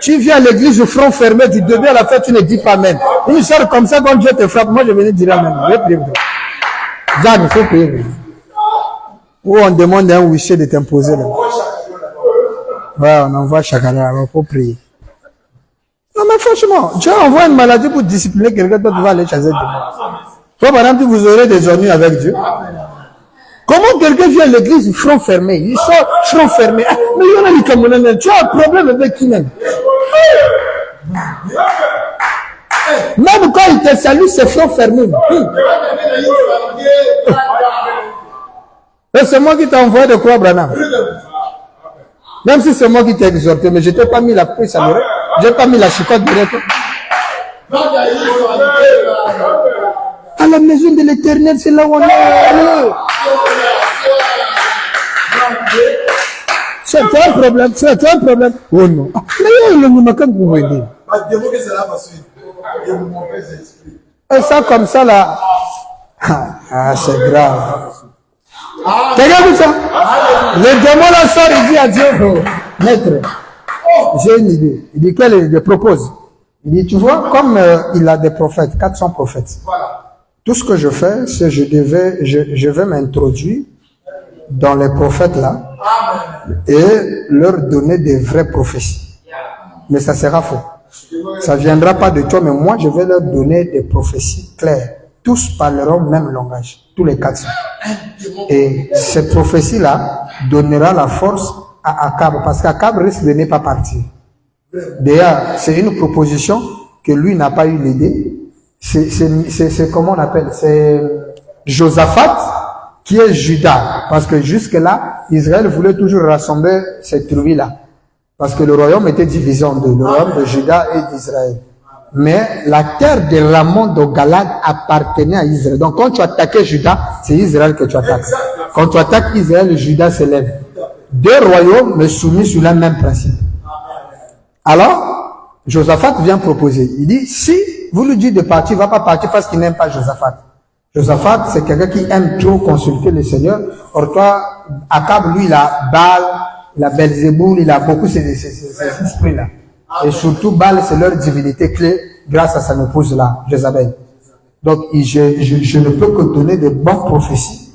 Tu viens à l'église, au front fermé, du début à la fin, tu ne dis pas amen. Une sort comme ça, quand Dieu te frappe, moi je vais dire amen. Je vais prier pour toi. Jeanne, il faut prier. Ou on demande à un huissier de t'imposer là. Ouais, on envoie chacun là, il faut prier. Non mais franchement, Dieu envoie une maladie pour discipliner quelqu'un, toi tu vas aller chasser Dieu. Toi par exemple, vous aurez des ennuis avec Dieu. Comment quelqu'un vient à l'église, front fermé, il sort front fermé. Mais il y en a qui comme tu as un problème avec qui même? Même quand il te salue, c'est front fermé. C'est moi qui t'ai envoyé de quoi, Branham? Même si c'est moi qui t'ai exhorté, mais je t'ai pas mis la puce à l'oreille, je n'ai pas mis la chicotte derrière toi. À la maison de l'Éternel, c'est là où on est. C'est un problème, c'est un problème. Oh non. Mais il y a le quand vous voyez. Et ça comme ça là. Ah, c'est grave. Regardez ça. Le démon là sort, il dit à Dieu, oh, maître, j'ai une idée. Il dit, quelle idée? Propose. Il dit, tu vois, comme il a des prophètes, 400 prophètes. Tout ce que je fais, c'est je vais m'introduire dans les prophètes là et leur donner des vraies prophéties. Mais ça sera faux. Ça ne viendra pas de toi, mais moi je vais leur donner des prophéties claires. Tous parleront le même langage, tous les 400. Et cette prophétie-là donnera la force à Akab, parce qu'Akab risque de ne pas partir. D'ailleurs, c'est une proposition que lui n'a pas eu l'idée. C'est comment on appelle? C'est Josaphat qui est Juda. Parce que jusque-là, Israël voulait toujours rassembler cette tribu-là. Parce que le royaume était divisé en deux, le royaume de Juda et d'Israël. Mais la terre de Ramon de Galad appartenait à Israël. Donc quand tu attaquais Juda, c'est Israël que tu attaques. Quand tu attaques Israël, Juda s'élève. Deux royaumes, mais soumis sur le même principe. Alors, Josaphat vient proposer. Il dit, si vous lui dites de partir, il ne va pas partir parce qu'il n'aime pas Josaphat. Josaphat, c'est quelqu'un qui aime trop consulter le Seigneur. Or toi, Akab, lui, il a Baal, il a Belzéboul, il a beaucoup ces esprits-là. Et surtout, Baal, c'est leur divinité clé grâce à sa épouse-là, Jézabel. Donc, je ne peux que donner de bonnes prophéties.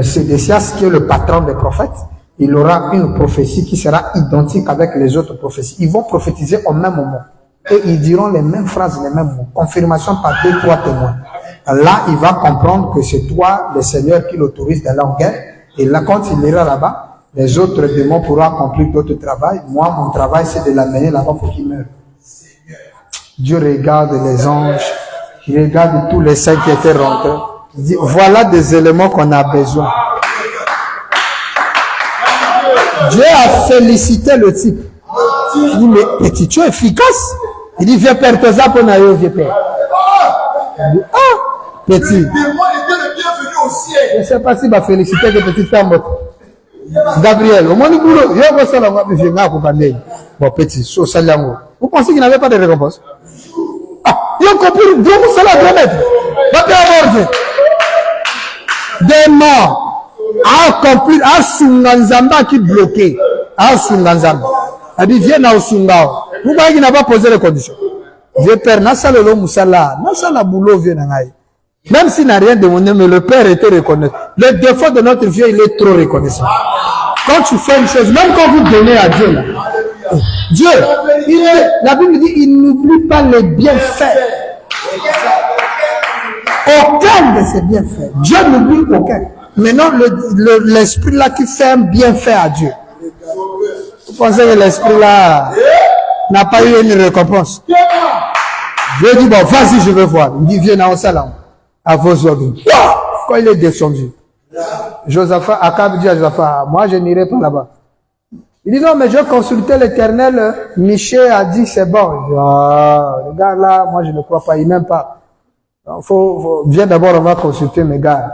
Sédécias, qui est le patron des prophètes, il aura une prophétie qui sera identique avec les autres prophéties. Ils vont prophétiser au même moment. Et ils diront les mêmes phrases, les mêmes mots. Confirmation par 2-3 témoins. Là, il va comprendre que c'est toi, le Seigneur, qui l'autorise d'aller en guerre. Et là, quand il ira là-bas, Les autres démons pourront accomplir d'autres travail. Moi, mon travail, c'est de l'amener là-bas pour qu'il meure. Dieu regarde les anges, il regarde tous les saints qui étaient rentrés. Il dit, voilà des éléments qu'on a besoin. Dieu a félicité le type. Il dit, mais petit, tu es efficace. Il dit, viens père, tes apôtres, viens père. Il dit, ah, petit. Le démon était le bienvenu au ciel. Je ne sais pas s'il va féliciter que petit femme. Gabriel, au moins le boulot, il y a un ça là-bas, mais je vais accompagner. Bon, petit, so saliango. Vous pensez qu'il n'avait pas de récompense? Ah, il y a compris, Dieu vous cela doit mettre. Va bien aborder. Des morts. À accomplir, à Sunganzamba qui bloqué. À Sunganzamba. Il dit, viens à Sungao. Vous voyez qu'il n'a pas posé les conditions. Vieux père, Nasa le Moussala, Nasa la boulot vient à même s'il n'a rien demandé, mais le père était reconnaissant. Le défaut de notre vieux, il est trop reconnaissant. Quand tu fais une chose, même quand vous donnez à Dieu, là, Dieu, la Bible dit, il n'oublie pas les bienfaits. Aucun de ses bienfaits. Dieu n'oublie aucun. Maintenant, l'esprit là qui fait un bienfait à Dieu. Vous pensez que l'esprit là n'a pas eu une récompense? Dieu dit, bon, vas-y, je veux voir. Il dit, viens dans le salon. À vos ordres. Quand il est descendu, Josaphat, Akab dit à Josaphat, moi je n'irai pas là-bas. Il dit non, mais je consultais l'Éternel, Michel a dit c'est bon. Le gars là, moi je ne crois pas, il n'aime pas. Viens d'abord, on va consulter mes gars.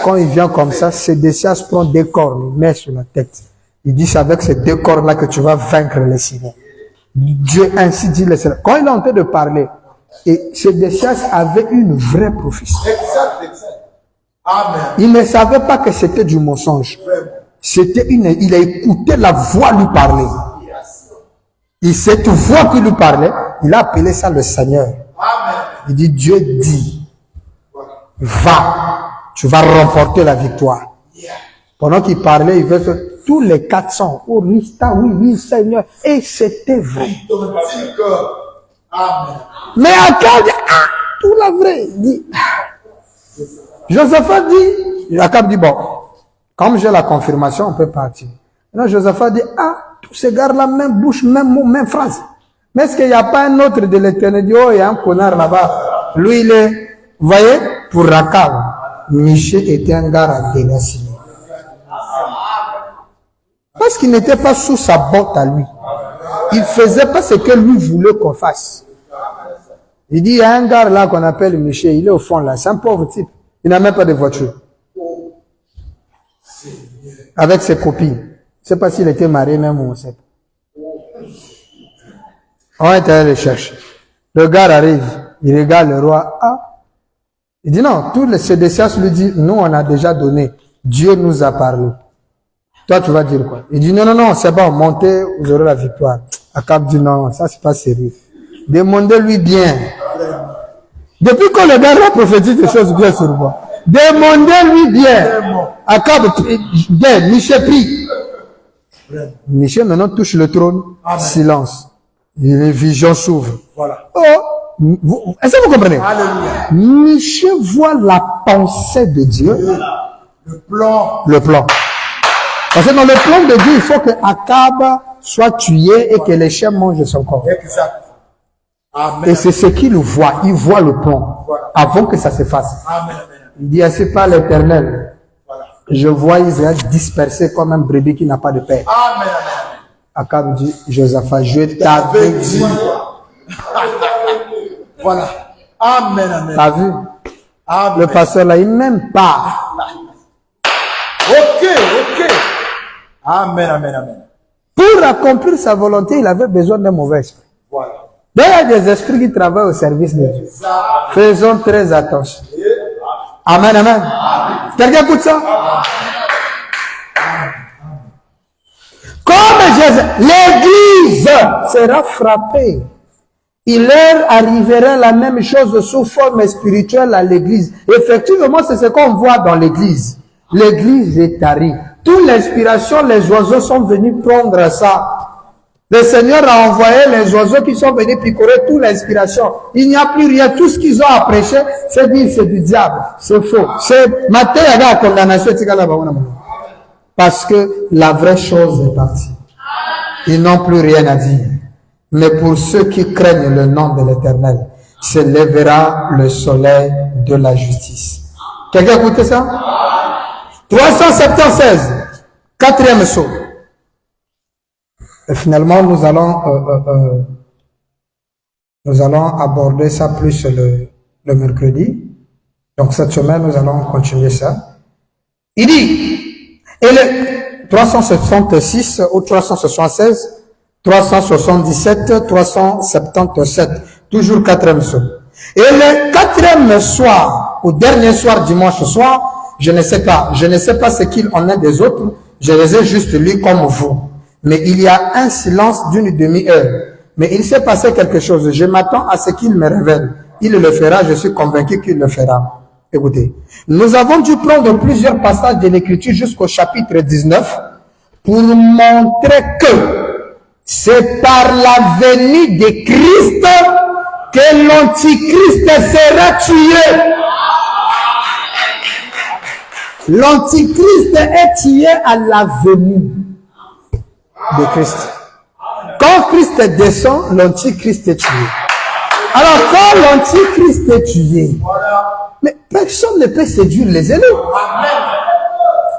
Quand il vient comme ça, Sédécias prend deux cornes, il met sur la tête. Il dit c'est avec ces deux cornes là que tu vas vaincre les Syriens. Dieu ainsi dit les Syriens. Quand il est en train de parler, et Sédécias avait une vraie prophétie. Amen. Il ne savait pas que c'était du mensonge. C'était il a écouté la voix lui parler. Et cette voix qui lui parlait, il a appelé ça le Seigneur. Amen. Il dit, Dieu dit, va, tu vas remporter la victoire. Pendant qu'il parlait, il veut faire tous les 400. Oh, Rista, oui, Seigneur. Et c'était vrai. Amen. Mais Akab dit, ah, tout la vraie. Il dit, Josaphat dit, Akab dit, bon, comme j'ai la confirmation, on peut partir. Là, Josaphat dit, ah, tous ces gars-là, même bouche, même mot, même phrase. Mais est-ce qu'il n'y a pas un autre de l'Éternel? Oh, il y a un connard là-bas. Lui, il est, vous voyez, pour Akab, Michel était un gars à dénaciner. Parce qu'il n'était pas sous sa botte à lui. Il faisait pas ce que lui voulait qu'on fasse. Il dit, il y a un gars là qu'on appelle Michel, il est au fond là, c'est un pauvre type. Il n'a même pas de voiture. Avec ses copines. Je ne sais pas s'il était marié même ou on sait pas. On est allé le chercher. Le gars arrive, il regarde le roi. Ah. Il dit non, tous les Sédécias lui disent, nous on a déjà donné. Dieu nous a parlé. Toi tu vas dire quoi? Il dit non, non, non, c'est bon, montez, vous aurez la victoire. Akab dit non, ça c'est pas sérieux. Demandez-lui bien. Depuis que le gars a prophétisé des choses bien sur moi, demandez-lui bien. Akab, bien, Michel prie. Michel maintenant touche le trône. Amen. Silence. Les visions s'ouvrent. Voilà. Oh, est-ce que vous comprenez? Alléluia. Michel voit la pensée de Dieu. Le plan. Le plan. Parce que dans le plan de Dieu, il faut que Akab soit tué et que les chiens mangent son corps. Exact. Amen. Et c'est ce qu'il voit. Il voit le plan avant que ça se fasse. Amen. Il dit ainsi par l'Éternel. Voilà. Je vois Israël dispersé comme un brebis qui n'a pas de père. Amen. Akab dit, Josaphat, je t'avais dit. Voilà. Amen. T'as vu? Amen. Le pasteur là, il n'aime pas. Ok. Amen. Pour accomplir sa volonté, il avait besoin d'un mauvais esprit. Voilà. Donc, il y a des esprits qui travaillent au service de Dieu. Faisons très attention. Amen. Quelqu'un écoute ça? Comme Jésus, l'Église sera frappée. Il leur arriverait la même chose sous forme spirituelle à l'Église. Effectivement, c'est ce qu'on voit dans l'Église. L'Église est tarie. Toute l'inspiration, les oiseaux sont venus prendre ça. Le Seigneur a envoyé les oiseaux qui sont venus picorer toute l'inspiration. Il n'y a plus rien. Tout ce qu'ils ont à prêcher, c'est dire c'est du diable. C'est faux. C'est Matthieu, la condamnation. Parce que la vraie chose est partie. Ils n'ont plus rien à dire. Mais pour ceux qui craignent le nom de l'Éternel, se lèvera le soleil de la justice. Quelqu'un a écouté ça? 376, quatrième saut. Et finalement, nous allons aborder ça plus le mercredi. Donc cette semaine, nous allons continuer ça. Il dit, et le 366 ou 376, 377, 377, toujours quatrième saut. Et le quatrième soir, au dernier soir, dimanche soir, je ne sais pas ce qu'il en est des autres, je les ai juste lus comme vous. Mais il y a un silence d'une demi-heure. Mais il s'est passé quelque chose, je m'attends à ce qu'il me révèle. Il le fera, je suis convaincu qu'il le fera. Écoutez, nous avons dû prendre plusieurs passages de l'Écriture jusqu'au chapitre 19 pour montrer que c'est par la venue de Christ que l'Antichrist sera tué. L'Antichrist est tué à la venue de Christ. Quand Christ descend, l'Antichrist est tué. Alors quand l'Antichrist est tué, mais personne ne peut séduire les élus.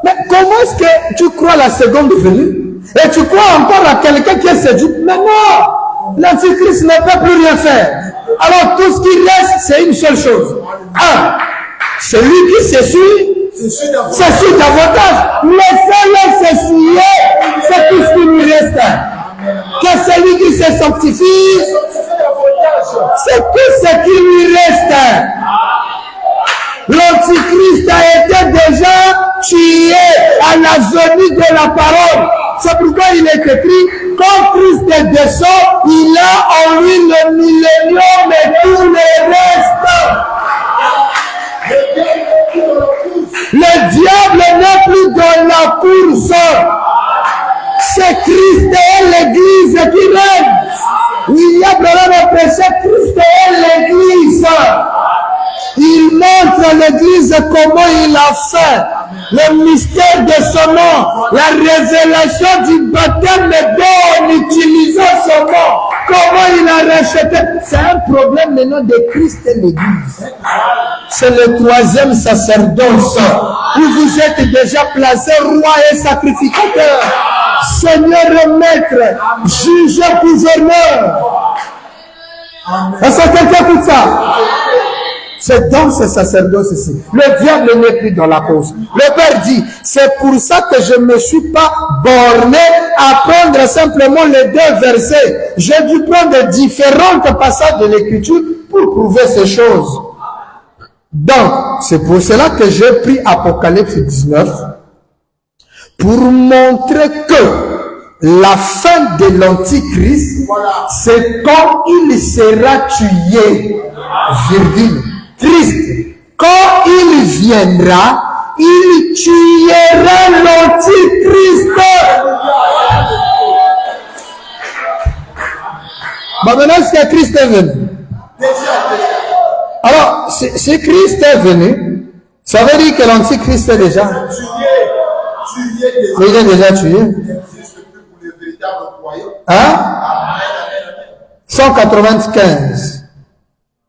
Mais comment est-ce que tu crois la seconde venue et tu crois encore à quelqu'un qui est séduit? Mais non, l'Antichrist ne peut plus rien faire. Alors tout ce qui reste, c'est une seule chose. Un, celui qui s'essuie, c'est davantage. Laissez-le s'essuyer, c'est tout ce qui nous reste. Que celui qui se sanctifie, c'est tout ce qui lui reste. L'Antichrist a été déjà tué à la venue de la parole. C'est pourquoi il est écrit, quand Christ descend, il a en lui le millénium et tout le reste. Le diable n'est plus dans la course. C'est Christ et l'Église qui règne. Il y a problème de péché, Christ et l'Église. Il montre à l'Église comment il a fait le mystère de son nom, la révélation du baptême d'eau en utilisant son nom, comment il a racheté. C'est un problème maintenant de Christ et l'Église. C'est le troisième sacerdoce où vous êtes déjà placé roi et sacrificateur, Seigneur et maître, juge et gouverneur. Est-ce que quelqu'un écoute ça? C'est dans ce sacerdoce-ci. Le diable n'est plus dans la cause. Le Père dit, c'est pour ça que je ne me suis pas borné à prendre simplement les deux versets. J'ai dû prendre différents passages de l'Écriture pour prouver ces choses. Donc, c'est pour cela que j'ai pris Apocalypse 19 pour montrer que la fin de l'Antichrist, c'est quand il sera tué, virgule. Christ, quand il viendra, il tuera l'Antichrist. Bon, maintenant, est-ce que Christ est venu? Alors, si Christ est venu, ça veut dire que l'Antichrist est déjà. Il est déjà tué. Hein? 195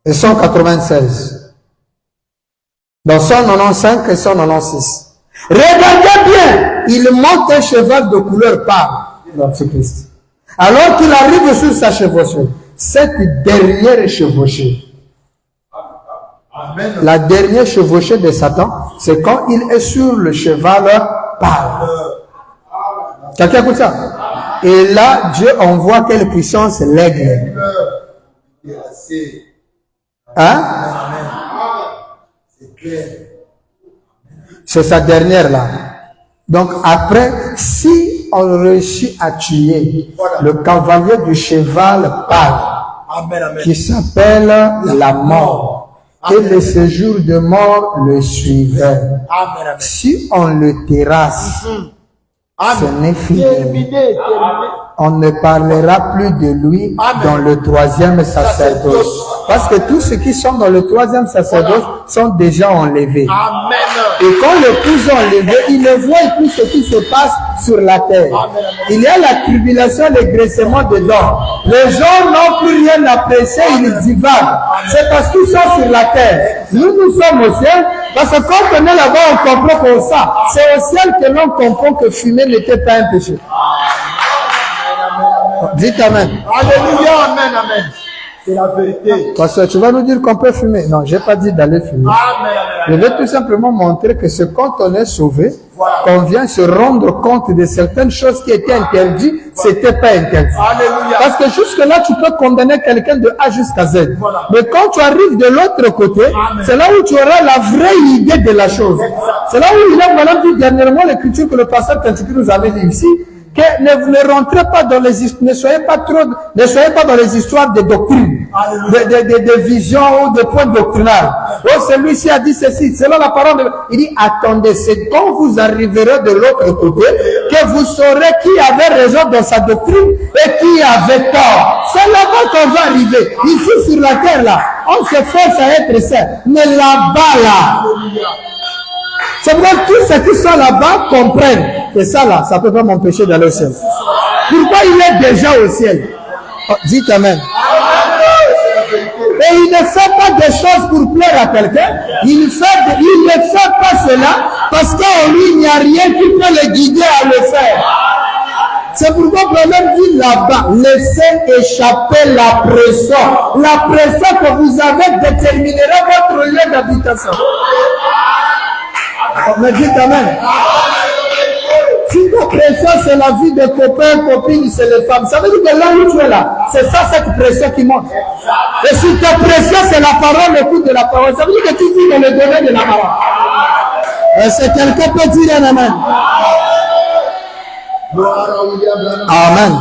et 196. Dans 195 et 196. Regardez bien, il monte un cheval de couleur pâle, l'Antichrist. Alors qu'il arrive sur sa chevauchée, cette dernière chevauchée, la dernière chevauchée de Satan, c'est quand il est sur le cheval pâle. Quelqu'un écoute ça? Et là, Dieu envoie quelle puissance? L'aigle. Hein? C'est sa dernière là. Donc après, si on réussit à tuer le cavalier du cheval pâle, qui s'appelle la mort, et le séjour de mort le suivait. Si on le terrasse, Ce Amen. n'est fini. Terminé. On ne parlera plus de lui dans le troisième sacerdoce. Parce que tous ceux qui sont dans le troisième sacerdoce sont déjà enlevés. Amen. Et quand les coups sont enlevés, ils ne voient plus ce qui se passe sur la terre. Il y a la tribulation, le graissement dedans. Les gens n'ont plus rien à prêcher, ils divaguent. C'est parce qu'ils sont sur la terre. Nous sommes au ciel, parce que quand on est là-bas, on comprend comme ça. C'est au ciel que l'on comprend que fumer n'était pas un péché. Dites Amen. Alléluia. Amen. Amen. C'est la vérité. Parce que tu vas nous dire qu'on peut fumer. Non, j'ai pas dit d'aller fumer. Amen. Je vais tout simplement montrer que c'est quand on est sauvé, qu'on vient se rendre compte de certaines choses qui étaient interdites, c'était pas interdit. Alléluia. Parce que jusque-là, tu peux condamner quelqu'un de A jusqu'à Z. Mais quand tu arrives de l'autre côté, c'est là où tu auras la vraie idée de la chose. C'est là où il a maintenant dit dernièrement l'écriture que le pasteur Kantuki nous avait dit ici, que ne rentrez pas dans les histoires, ne soyez pas dans les histoires de doctrine, de visions ou de points doctrinaux. Oh, celui-ci a dit ceci, selon la parole de... Il dit, attendez, c'est quand vous arriverez de l'autre côté que vous saurez qui avait raison dans sa doctrine et qui avait tort. C'est là-bas qu'on va arriver. Ici, sur la terre, là, on se force à être saint. Mais là-bas, là, c'est pourquoi tous ceux qui sont là-bas comprennent que ça là, ça ne peut pas m'empêcher d'aller au ciel. Pourquoi il est déjà au ciel? Oh, dites Amen. Et il ne fait pas des choses pour plaire à quelqu'un. Il ne fait pas cela parce qu'en lui, il n'y a rien qui peut le guider à le faire. C'est pourquoi le problème dit là-bas, laissez échapper la pression. La pression que vous avez déterminera votre lieu d'habitation. Mais dites Amen. Si ta pression, c'est la vie des copains, copines, c'est les femmes. Ça veut dire que là où tu es là, c'est ça, cette pression qui monte. Et si ta pression, c'est la parole, l'écoute de la parole, ça veut dire que tu vis dans le domaine de la parole. Est-ce que quelqu'un peut dire un Amen? Amen.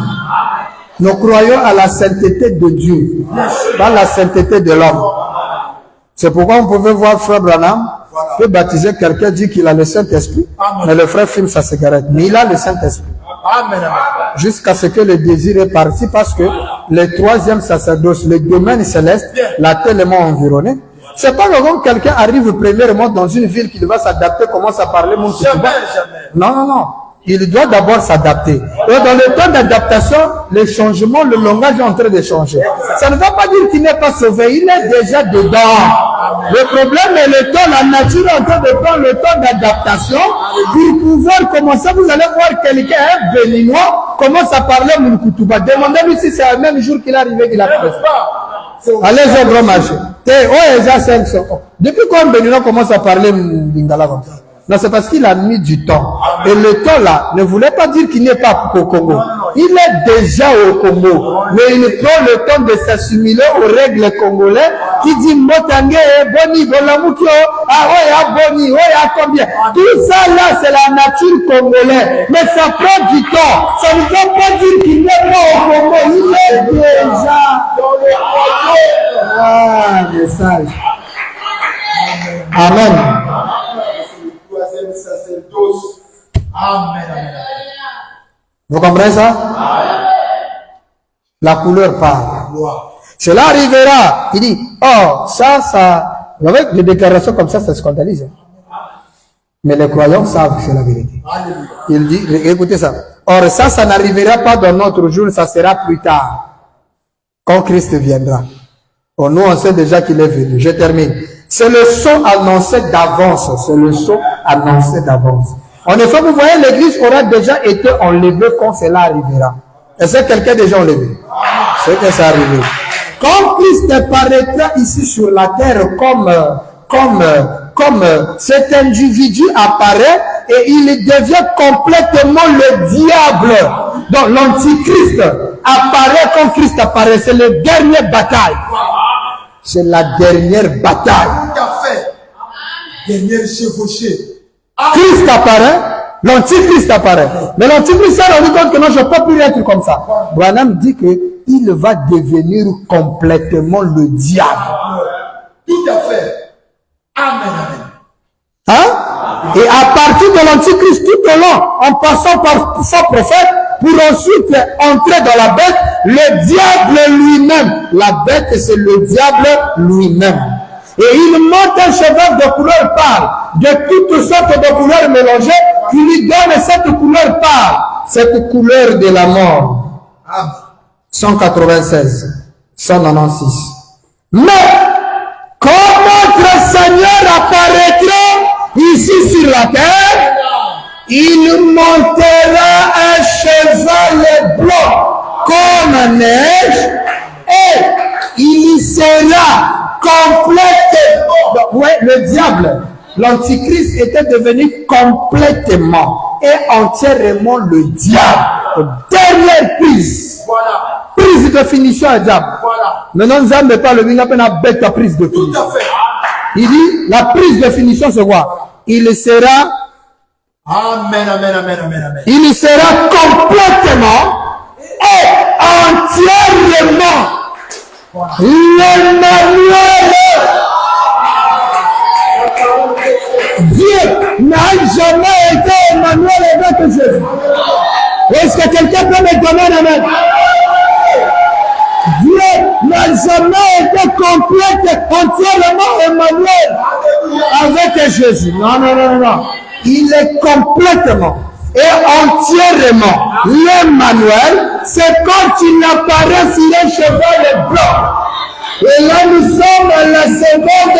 Nous croyons à la sainteté de Dieu, pas la sainteté de l'homme. C'est pourquoi on pouvait voir Frère Branham peut baptiser quelqu'un, dit qu'il a le Saint-Esprit, mais le frère fume sa cigarette. Mais il a le Saint-Esprit. Jusqu'à ce que le désir est parti, parce que le troisième sacerdoce, le domaine céleste, l'a tellement environné. C'est pas comme quelqu'un arrive premièrement dans une ville qu'il va s'adapter, commence à parler mon Kutuba. Non, non, non. Il doit d'abord s'adapter. Et dans le temps d'adaptation, les changements, le langage est en train de changer. Ça ne veut pas dire qu'il n'est pas sauvé, il est déjà dedans. Le problème est le temps, la nature est en train de prendre le temps d'adaptation pour pouvoir commencer. Vous allez voir quelqu'un, un béninois, commence à parler mon Kutuba. Demandez-lui si c'est le même jour qu'il est arrivé qu'il a fait. Allez au grand marché. Depuis quand un béninois commence à parler lingala comme ça? Non, c'est parce qu'il a mis du temps. Et le temps là ne voulait pas dire qu'il n'est pas au Congo. Il est déjà au Congo. Mais il prend le temps de s'assimiler aux règles congolaises qui dit Motangue, Boni, Bolamukio, ah ouais, Boni, ouais, combien. Tout ça là, c'est la nature congolaise. Mais ça prend du temps. Ça ne veut pas dire qu'il n'est pas au Congo. Il est déjà dans le Congo. Ah, message. Amen. Amen. Vous comprenez ça? La couleur parle. Cela arrivera. Il dit, oh, ça, avec des déclarations comme ça se scandalise. Mais les croyants savent que c'est la vérité. Il dit, écoutez ça. Or, ça n'arrivera pas dans notre jour, ça sera plus tard. Quand Christ viendra. Or, nous, on sait déjà qu'il est venu. Je termine. C'est le son annoncé d'avance. C'est le son annoncé d'avance. En effet, vous voyez, l'église aura déjà été enlevée quand cela arrivera. Est-ce que quelqu'un est déjà enlevé? C'est que ça arrive. Quand Christ paraîtra ici sur la terre comme cet individu apparaît et il devient complètement le diable. Donc l'antichrist apparaît quand Christ apparaît. C'est la dernière bataille. C'est la dernière bataille. Tout à fait. Dernière chevauchée. Christ apparaît, l'antichrist apparaît. Mais l'antichrist s'est rendu compte que non, je ne peux plus être comme ça. Branham dit qu'il va devenir complètement le diable. Tout à fait. Amen, amen. Hein? Et à partir de l'Antichrist tout au long, en passant par son prophète, pour ensuite entrer dans la bête, le diable lui-même. La bête, c'est le diable lui-même. Et il monte un cheval de couleur pâle, de toutes sortes de couleurs mélangées, qui lui donne cette couleur pâle, cette couleur de la mort. 196, 196. Mais, quand notre Seigneur apparaîtra ici sur la terre, il montera un cheval blanc comme neige et il sera complètement. Ouais, le diable, l'Antichrist était devenu complètement et entièrement le diable. Dernière prise. Voilà. Prise de finition à diable. Voilà. Maintenant, nous allons pas le bien à bête la prise de finition. Tout à fait. Il dit, la prise de finition, c'est quoi? Il sera. Amen, amen, amen, amen, amen. Il sera complètement et entièrement l'Emmanuel. Dieu n'a jamais été Emmanuel avec Jésus. Est-ce que quelqu'un peut me donner un amen? Dieu n'a jamais été complète, entièrement Emmanuel avec Jésus. Non, non, non, non. Il est complètement et entièrement l'Emmanuel. C'est quand il apparaît sur un cheval blanc. Et là, nous sommes à la seconde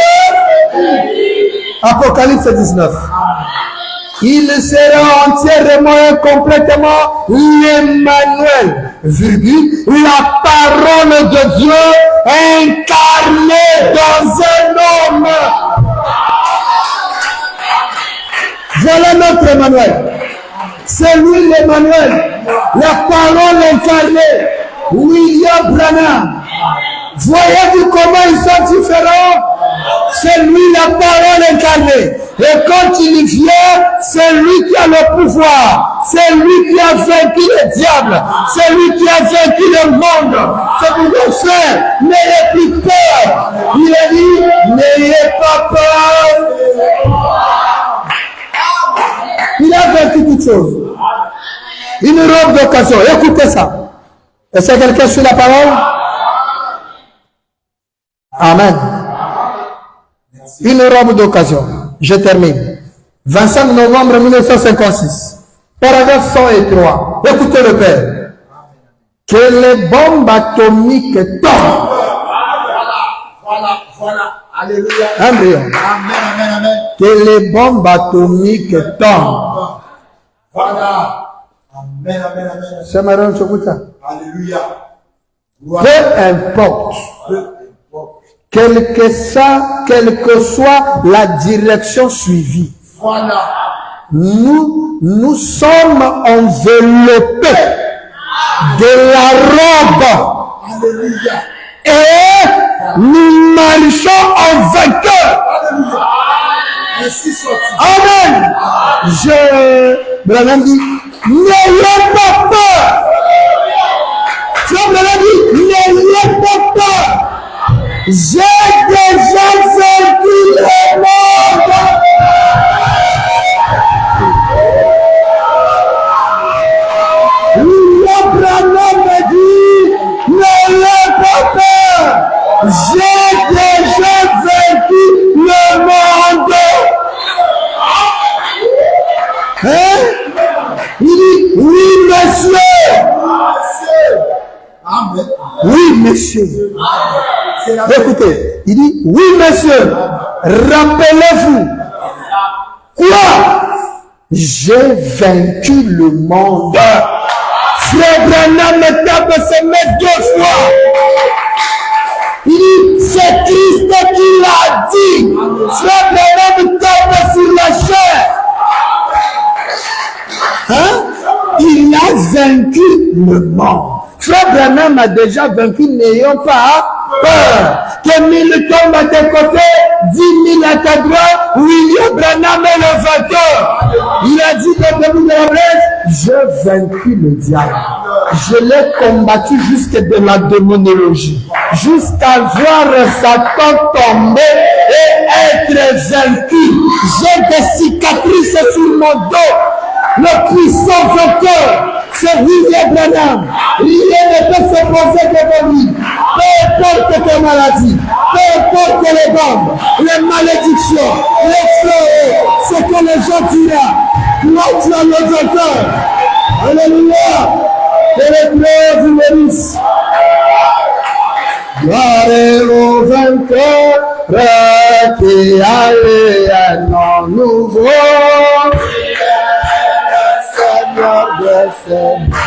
Apocalypse 19. Il sera entièrement et complètement l'Emmanuel, virgule, la parole de Dieu incarnée dans un homme. Voilà notre Emmanuel. C'est lui l'Emmanuel, la parole incarnée, William Branham. Voyez-vous comment ils sont différents? C'est lui la parole incarnée. Et quand il vient, c'est lui qui a le pouvoir. C'est lui qui a vaincu le diable. C'est lui qui a vaincu le monde. C'est pour nous frères, n'ayez plus peur. Il a dit, n'ayez pas peur. Il a vaincu toutes choses. Une robe d'occasion. Écoutez ça. Est-ce que quelqu'un suit la parole? Amen. Une robe d'occasion. Je termine. 25 novembre 1956. Paragraphe 103. Écoutez le Père. Que les bombes atomiques tombent. Voilà. Alléluia. Amen. Amen. Que les bombes atomiques tombent. Voilà. Amen. C'est marrant, je écoute ça. Alléluia. Peu importe. Quelle que soit la direction suivie. Voilà. Nous sommes enveloppés de la robe. Alléluia. Et nous marchons en vainqueur. Alléluia. Ainsi soit-il. Amen. Branham dit, n'ayez pas peur. Frère Branham dit, n'ayez pas peur. J'ai déjà vaincu le monde. Abraham me dit, n'ayez pas peur. J'ai déjà vaincu le monde. Hein? Il dit, oui, monsieur. Amen. Oui, monsieur. Écoutez, il dit, oui, monsieur, rappelez-vous, quoi? J'ai vaincu le monde. Frère Branham me tape ses mains 2 fois. Il dit, c'est Christ qui l'a dit. Frère Branham tape sur la chair. Hein? Il a vaincu le monde. Frère Branham a déjà vaincu, n'ayons pas peur. Que 1000 tombent à tes côtés, 10 000 à ta droite, William Branham est le vainqueur. Il a dit au début de la presse, j'ai vaincu le diable. Je l'ai combattu jusqu'à de la démonologie. Jusqu'à voir Satan tomber et être vaincu. J'ai des cicatrices sur mon dos. Le puissant vainqueur, c'est William Branham. Rien ne peut s'opposer devant lui. Peu importe tes maladies, peu importe les bombes, les malédictions, les fléaux, ce que les gens diront. Toi, tu as le vainqueur. Alléluia. Que les gloires vous bénissent. Gloire au vainqueur qui a un nom nouveau. Seigneur de Seigneur.